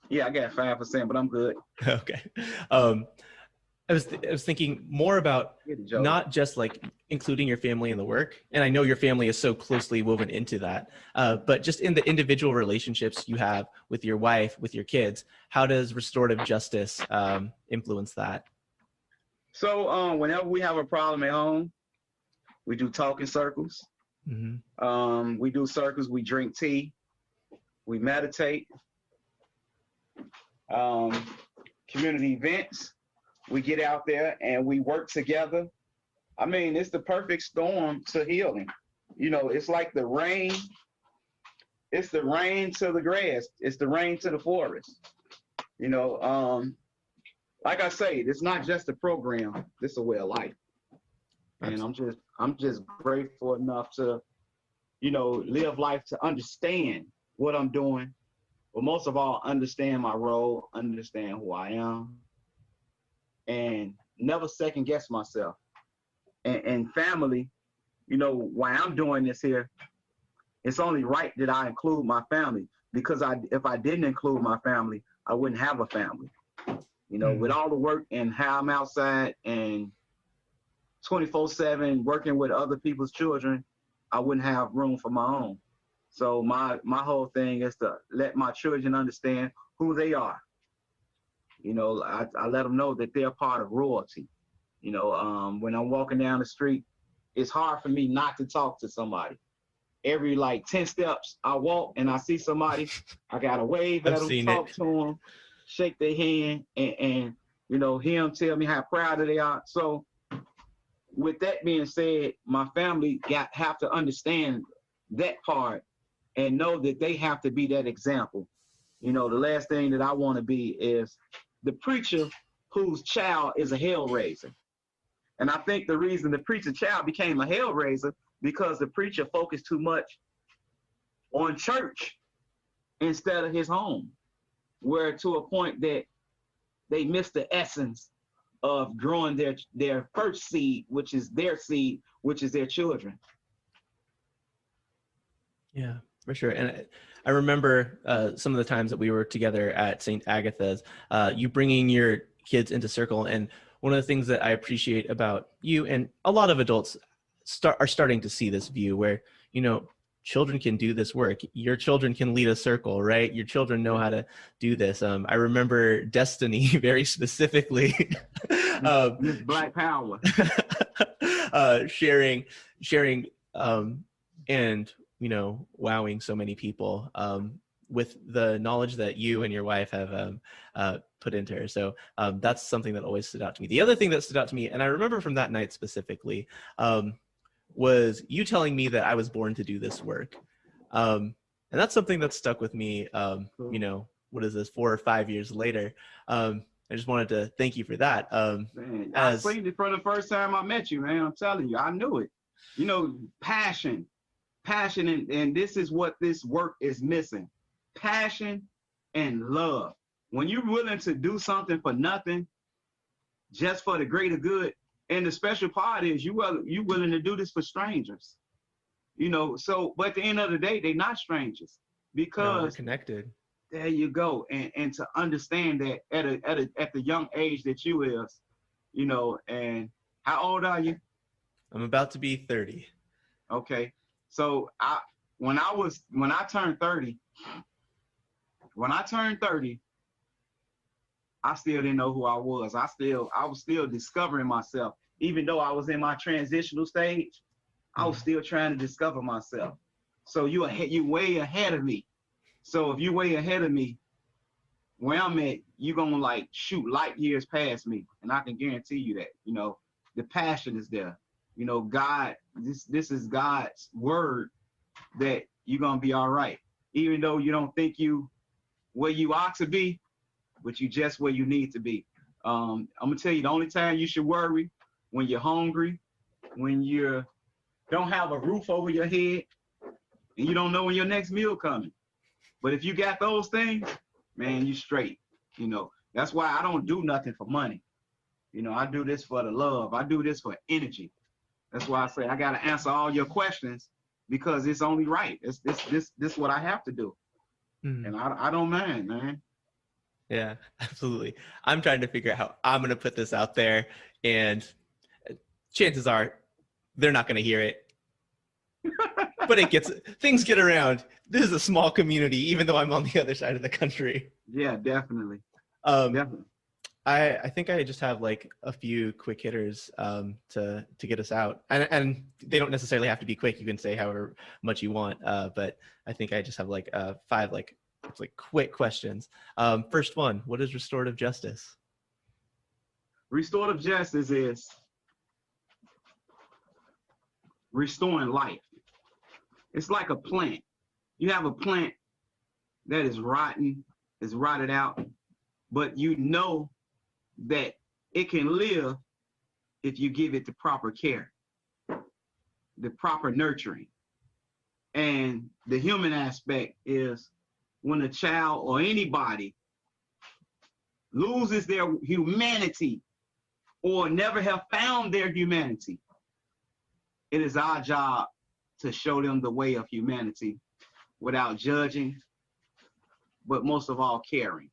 Speaker 2: Yeah, I got 5%, but I'm good.
Speaker 1: Okay. I was thinking more about not just like including your family in the work, and I know your family is so closely woven into that, but just in the individual relationships you have with your wife, with your kids. How does restorative justice influence that?
Speaker 2: So whenever we have a problem at home, we do talking circles. Mm-hmm. We do circles. We drink tea. We meditate. Community events. We get out there and we work together. I mean, it's the perfect storm to healing. It's like the rain. It's the rain to the grass. It's the rain to the forest. Like I say, it's not just a program. It's a way of life. And I'm just grateful enough to, live life to understand what I'm doing, but most of all, understand my role, understand who I am, and never second guess myself. And family, why I'm doing this here, it's only right that I include my family, because if I didn't include my family, I wouldn't have a family. With all the work and how I'm outside and 24/7 working with other people's children, I wouldn't have room for my own. So my whole thing is to let my children understand who they are. I let them know that they're part of royalty. When I'm walking down the street, it's hard for me not to talk to somebody. Every 10 steps I walk and I see somebody, I gotta wave at them, talk to them, shake their hand, and hear them tell me how proud they are. So with that being said, my family have to understand that part and know that they have to be that example. The last thing that I want to be is the preacher whose child is a hellraiser. And I think the reason the preacher child became a hellraiser because the preacher focused too much on church instead of his home, where to a point that they missed the essence of growing their first seed, which is their seed, which is their children.
Speaker 1: Yeah. For sure. And I remember some of the times that we were together at St. Agatha's, you bringing your kids into circle. And one of the things that I appreciate about you, and a lot of adults are starting to see this view where, you know, children can do this work. Your children can lead a circle, right? Your children know how to do this. I remember Destiny very specifically.
Speaker 2: Miss Black Power.
Speaker 1: sharing, and, you know, wowing so many people with the knowledge that you and your wife have put into her. So that's something that always stood out to me. The other thing that stood out to me, and I remember from that night specifically, was you telling me that I was born to do this work. And that's something that stuck with me, you know, what is this, 4 or 5 years later. I just wanted to thank you for that.
Speaker 2: Man, I seen it from the first time I met you, man. I'm telling you, I knew it. You know, passion, and this is what this work is missing. Passion and love. When you're willing to do something for nothing, just for the greater good, and the special part is you willing to do this for strangers, you know. So, but at the end of the day, they're not strangers because
Speaker 1: we're connected.
Speaker 2: There you go, and to understand that at the young age that you is, you know. And how old are you?
Speaker 1: I'm about to be 30.
Speaker 2: Okay, so when I turned 30, I still didn't know who I was. I was still discovering myself. Even though I was in my transitional stage, I was still trying to discover myself. So you way ahead of me. So if you're way ahead of me, where I'm at, you're gonna like shoot light years past me. And I can guarantee you that, you know, the passion is there. You know, God, this is God's word that you're gonna be all right. Even though you don't think you where you ought to be, but you just where you need to be. I'm gonna tell you, the only time you should worry when you're hungry, when you don't have a roof over your head, and you don't know when your next meal coming. But if you got those things, man, you straight. You know, that's why I don't do nothing for money. You know, I do this for the love. I do this for energy. That's why I say I gotta answer all your questions because it's only right. This what I have to do, and I don't mind, man.
Speaker 1: Yeah, absolutely. I'm trying to figure out how I'm going to put this out there, and chances are they're not going to hear it. But things get around. This is a small community, even though I'm on the other side of the country.
Speaker 2: Yeah, definitely.
Speaker 1: Definitely. I think I just have like a few quick hitters to get us out, and they don't necessarily have to be quick. You can say however much you want, but I think I just have like 5 it's like quick questions. First one, what is restorative justice?
Speaker 2: Restorative justice is restoring life. It's like a plant. You have a plant that is rotten, is rotted out, but you know that it can live if you give it the proper care, the proper nurturing. And the human aspect is when a child or anybody loses their humanity or never have found their humanity, it is our job to show them the way of humanity without judging, but most of all caring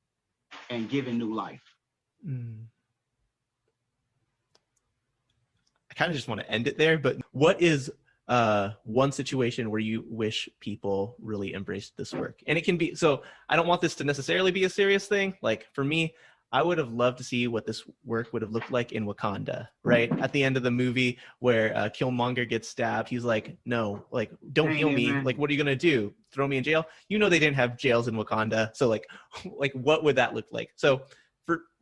Speaker 2: and giving new life.
Speaker 1: I kind of just want to end it there, but what is one situation where you wish people really embraced this work? And it can be, so I don't want this to necessarily be a serious thing. Like for me, I would have loved to see what this work would have looked like in Wakanda, right? At the end of the movie where Killmonger gets stabbed, he's like, no, like, don't heal me. Like, what are you going to do? Throw me in jail? You know, they didn't have jails in Wakanda. So like what would that look like? So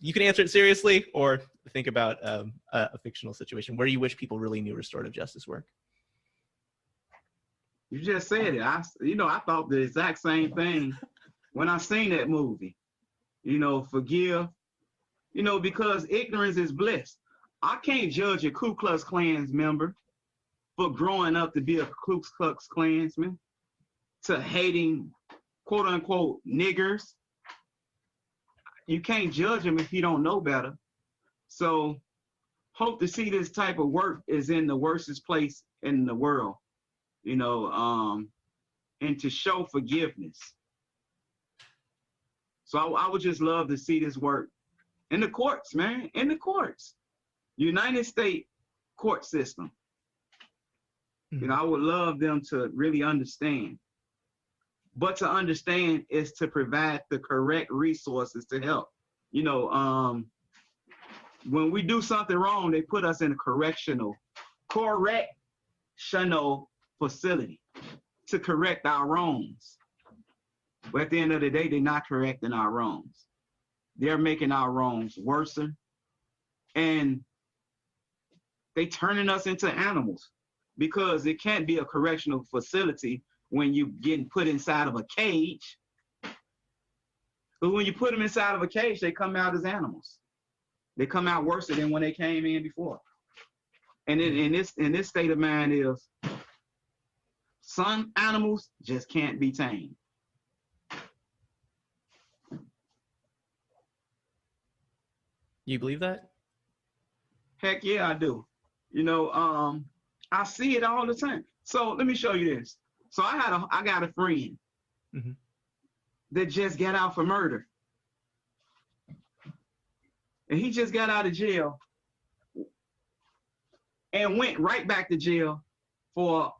Speaker 1: you can answer it seriously or think about a fictional situation where you wish people really knew restorative justice work.
Speaker 2: You just said it. I thought the exact same thing when I seen that movie. You know, forgive, you know, because ignorance is bliss. I can't judge a Ku Klux Klan's member for growing up to be a Ku Klux Klansman, to hating, quote unquote, niggers. You can't judge him if you don't know better. So hope to see this type of work is in the worstest place in the world. You know, and to show forgiveness. So I would just love to see this work in the courts, man, in the courts, United States court system. You know, I would love them to really understand. But to understand is to provide the correct resources to help. You know, when we do something wrong, they put us in a correctional facility to correct our wrongs. But at the end of the day, they're not correcting our wrongs. They're making our wrongs worse. And they turning us into animals, because it can't be a correctional facility when you getting put inside of a cage. But when you put them inside of a cage, they come out as animals. They come out worse than when they came in before. And in this state of mind is, some animals just can't be tamed.
Speaker 1: You believe that?
Speaker 2: Heck yeah, I do. You know, I see it all the time. So let me show you this. So I got a friend that just got out for murder. And he just got out of jail and went right back to jail for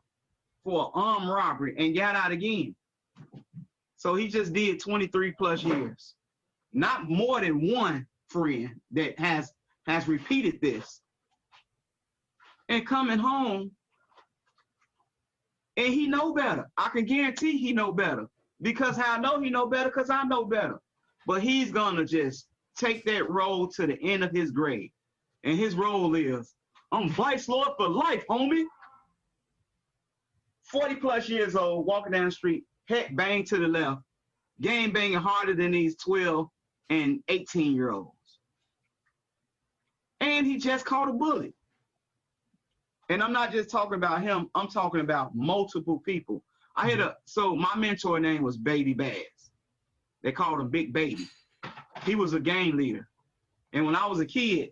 Speaker 2: armed robbery and got out again. So he just did 23 plus years. Not more than one friend that has repeated this. And coming home, and he know better. I can guarantee he know better. Because how I know he know better? Because I know better. But he's gonna just take that role to the end of his grave. And his role is, I'm vice lord for life, homie. 40 plus years old, walking down the street, head bang to the left, game banging harder than these 12 and 18-year-olds. And he just caught a bullet. And I'm not just talking about him, I'm talking about multiple people. So my mentor name was Baby Bass. They called him Big Baby. He was a gang leader. And when I was a kid,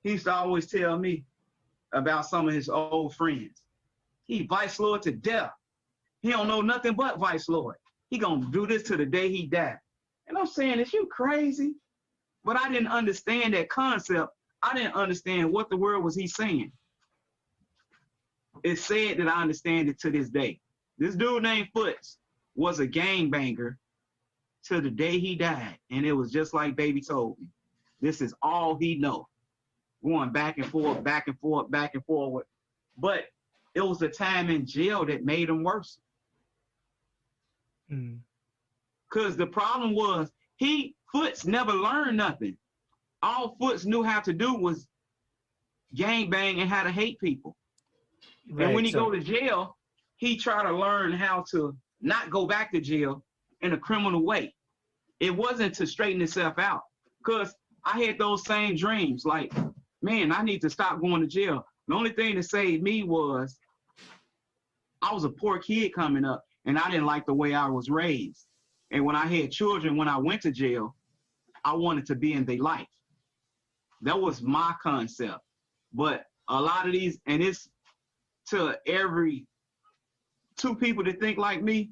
Speaker 2: he used to always tell me about some of his old friends. He vice lord to death. He don't know nothing but vice lord. He gonna do this to the day he died. And I'm saying, is you crazy? But I didn't understand that concept. I didn't understand what the word was he saying. It's said that I understand it to this day. This dude named Foots was a gangbanger to the day he died. And it was just like Baby told me. This is all he know. Going back and forth, back and forth, back and forward. But it was the time in jail that made him worse. Because the problem was, Foots never learned nothing. All Foots knew how to do was gangbang and how to hate people. Right, and when he go to jail, he try to learn how to not go back to jail in a criminal way. It wasn't to straighten itself out. Because I had those same dreams. Like, man, I need to stop going to jail. The only thing that saved me was I was a poor kid coming up, and I didn't like the way I was raised. And when I had children, when I went to jail, I wanted to be in their life. That was my concept. But a lot of these, and it's to every 2 people that think like me,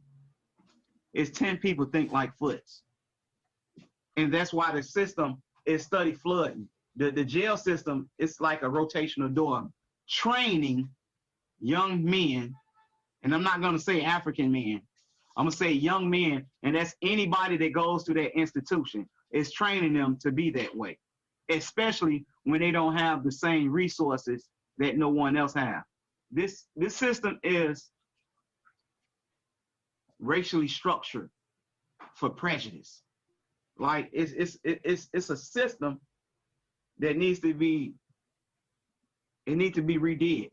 Speaker 2: it's 10 people think like Foots. And that's why the system is study flooding. The jail system is like a rotational door, training young men, and I'm not gonna say African men, I'm gonna say young men, and that's anybody that goes to that institution. It's training them to be that way, especially when they don't have the same resources that no one else has. This system is racially structured for prejudice. Like it's a system that needs to be redid.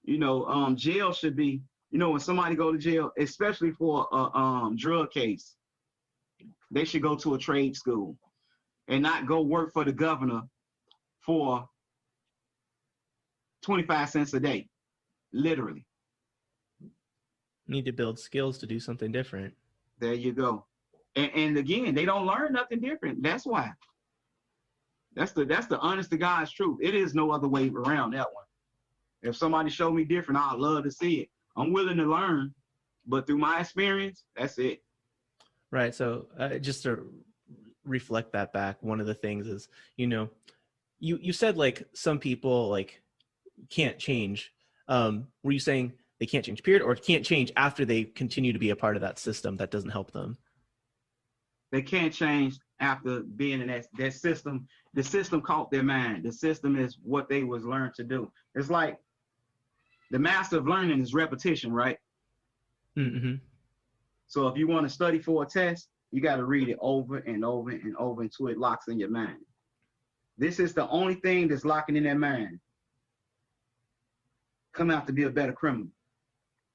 Speaker 2: You know, jail should be, you know, when somebody go to jail, especially for a drug case, they should go to a trade school and not go work for the governor for 25 cents a day, literally.
Speaker 1: Need to build skills to do something different.
Speaker 2: There you go. And again, they don't learn nothing different. That's why. That's the honest to God's truth. It is no other way around that one. If somebody showed me different, I'd love to see it. I'm willing to learn. But through my experience, that's it.
Speaker 1: Right. So just to reflect that back, one of the things is, you said like some people like can't change. Were you saying they can't change, period, or can't change after they continue to be a part of that system that doesn't help them?
Speaker 2: They can't change after being in that system. The system caught their mind. The system is what they was learned to do. It's like the master of learning is repetition, right?
Speaker 1: Mm-hmm.
Speaker 2: So if you want to study for a test, you got to read it over and over and over until it locks in your mind. This is the only thing that's locking in their mind. Come out to be a better criminal.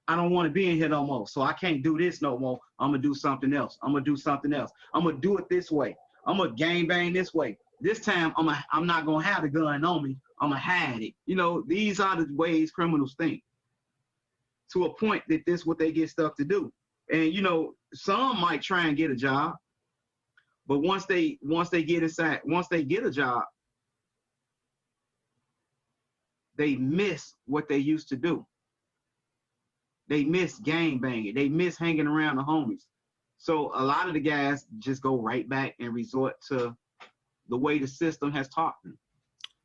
Speaker 2: I don't want to be in here no more, so I can't do this no more. I'm going to do something else. I'm going to do something else. I'm going to do it this way. I'm going to gang bang this way. This time, I'm not going to have the gun on me. I'm going to hide it. These are the ways criminals think, to a point that this is what they get stuck to do. And, some might try and get a job, but once they get inside, once they get a job, they miss what they used to do. They miss gang banging. They miss hanging around the homies. So a lot of the guys just go right back and resort to the way the system has taught them.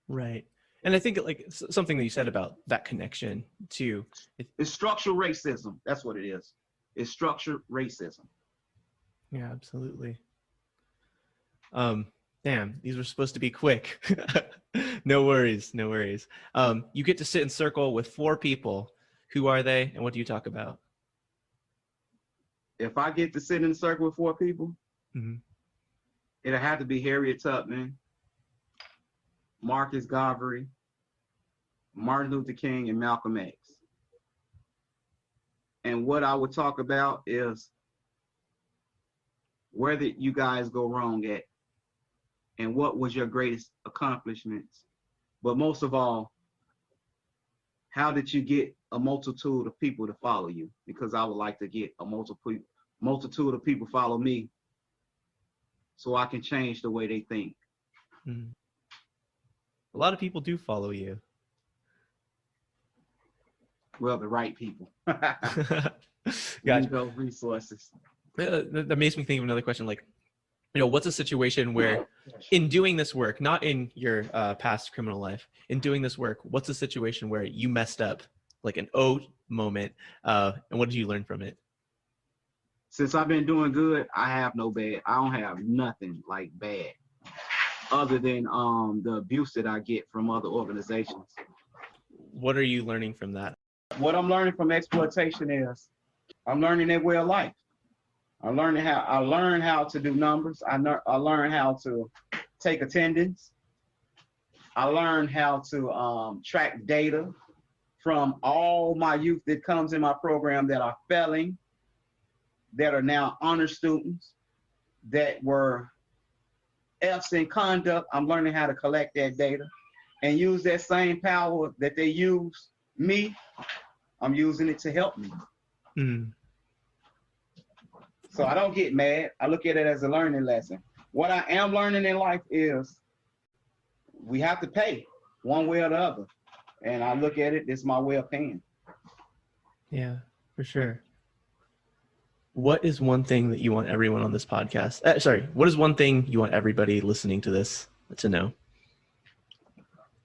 Speaker 1: Right. And I think like something that you said about that connection to
Speaker 2: it's structural racism. That's what it is. It's structured racism.
Speaker 1: Yeah, absolutely. Damn, these were supposed to be quick. No worries. You get to sit in circle with 4 people. Who are they, and what do you talk about?
Speaker 2: If I get to sit in a circle with 4 people,
Speaker 1: mm-hmm.
Speaker 2: It'll have to be Harriet Tubman, Marcus Garvey, Martin Luther King, and Malcolm X. And what I would talk about is where did you guys go wrong at, and what was your greatest accomplishments? But most of all, how did you get a multitude of people to follow you? Because I would like to get a multitude of people follow me so I can change the way they think.
Speaker 1: Mm-hmm. A lot of people do follow you.
Speaker 2: Well, the right people.
Speaker 1: Gotcha.
Speaker 2: Those resources.
Speaker 1: That makes me think of another question. Like, what's a situation where in doing this work, not in your past criminal life, in doing this work, what's a situation where you messed up, like an moment, and what did you learn from it?
Speaker 2: Since I've been doing good, I have no bad. I don't have nothing like bad other than the abuse that I get from other organizations.
Speaker 1: What are you learning from that?
Speaker 2: What I'm learning from exploitation is I'm learning their way of life. I learned how to do numbers. I learned how to take attendance. I learned how to track data from all my youth that comes in my program that are failing, that are now honor students, that were F's in conduct. I'm learning how to collect that data and use that same power that they use me. I'm using it to help me.
Speaker 1: Mm.
Speaker 2: So I don't get mad. I look at it as a learning lesson. What I am learning in life is we have to pay one way or the other. And I look at it, it's my way of paying.
Speaker 1: Yeah, for sure. What is one thing that you want everyone on this podcast? What is one thing you want everybody listening to this to know?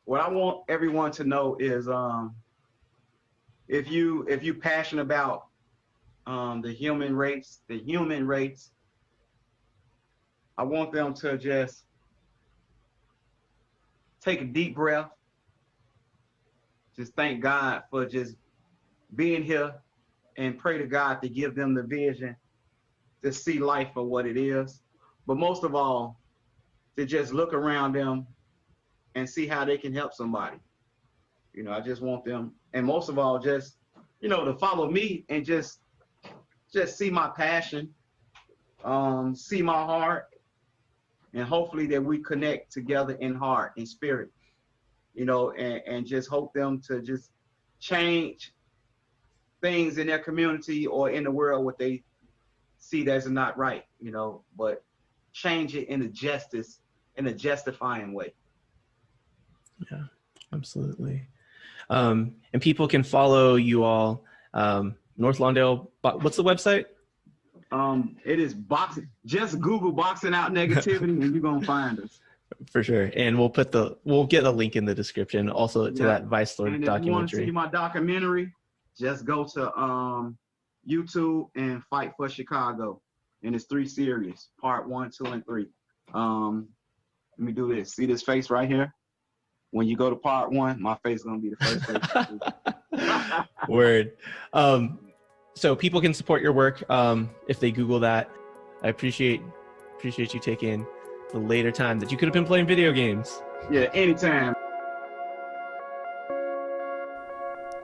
Speaker 2: What I want everyone to know is if you passionate about the human race, I want them to just take a deep breath. Just thank God for just being here and pray to God to give them the vision to see life for what it is. But most of all, to just look around them and see how they can help somebody. I just want them, and most of all, just, to follow me and just see my passion, see my heart, and hopefully that we connect together in heart and spirit, and just hope them to just change things in their community or in the world what they see that's not right, but change it in a justifying way.
Speaker 1: Yeah, absolutely. And people can follow you all North Lawndale. What's the website?
Speaker 2: It is boxing. Just Google boxing out negativity and you're gonna find us.
Speaker 1: For sure. And we'll get a link in the description also to that Vice Lord
Speaker 2: and
Speaker 1: documentary.
Speaker 2: If you want to see my documentary, just go to YouTube and Fight for Chicago. And it's 3 series, part 1, 2, and 3. Let me do this. See this face right here? When you go to part 1, my face is gonna be the first face.
Speaker 1: Word. So people can support your work if they Google that. I appreciate you taking the later time that you could have been playing video games.
Speaker 2: Yeah, anytime.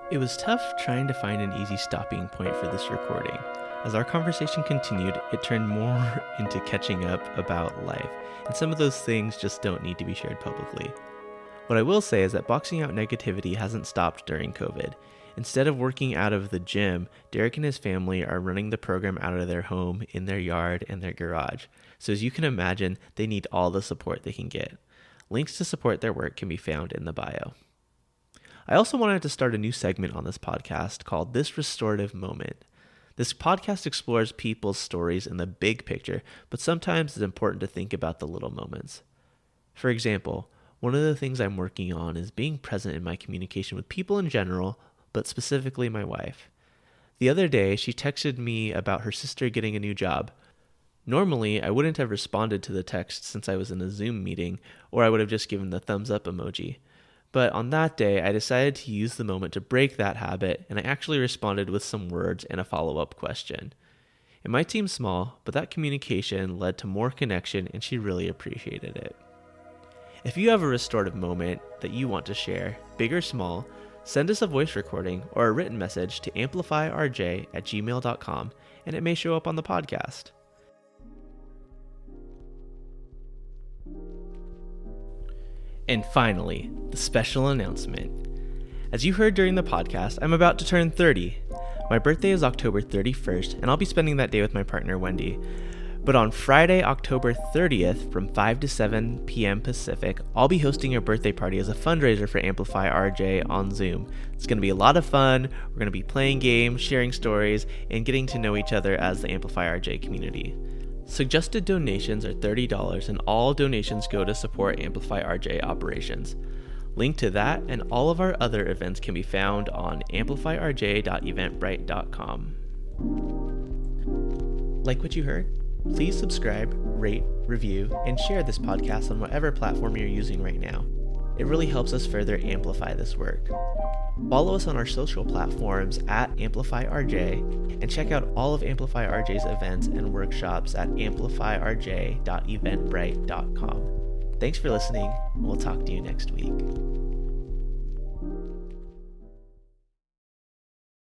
Speaker 1: It was tough trying to find an easy stopping point for this recording. As our conversation continued, it turned more into catching up about life, and some of those things just don't need to be shared publicly. What I will say is that boxing out negativity hasn't stopped during COVID. Instead of working out of the gym, Derek and his family are running the program out of their home, in their yard, and their garage. So as you can imagine, they need all the support they can get. Links to support their work can be found in the bio. I also wanted to start a new segment on this podcast called This Restorative Moment. This podcast explores people's stories in the big picture, but sometimes it's important to think about the little moments. For example, one of the things I'm working on is being present in my communication with people in general, but specifically my wife. The other day, she texted me about her sister getting a new job. Normally, I wouldn't have responded to the text since I was in a Zoom meeting, or I would have just given the thumbs up emoji. But on that day, I decided to use the moment to break that habit, and I actually responded with some words and a follow-up question. It might seem small, but that communication led to more connection, and she really appreciated it. If you have a restorative moment that you want to share, big or small, send us a voice recording or a written message to amplifyrj@gmail.com, and it may show up on the podcast. And finally, the special announcement. As you heard during the podcast, I'm about to turn 30. My birthday is October 31st, and I'll be spending that day with my partner, Wendy. But on Friday, October 30th, from 5 to 7 p.m. Pacific, I'll be hosting a birthday party as a fundraiser for Amplify RJ on Zoom. It's going to be a lot of fun. We're going to be playing games, sharing stories, and getting to know each other as the Amplify RJ community. Suggested donations are $30, and all donations go to support Amplify RJ operations. Link to that and all of our other events can be found on amplifyrj.eventbrite.com. Like what you heard? Please subscribe, rate, review, and share this podcast on whatever platform you're using right now. It really helps us further amplify this work. Follow us on our social platforms at Amplify RJ, and check out all of Amplify RJ's events and workshops at amplifyrj.eventbrite.com. Thanks for listening. We'll talk to you next week.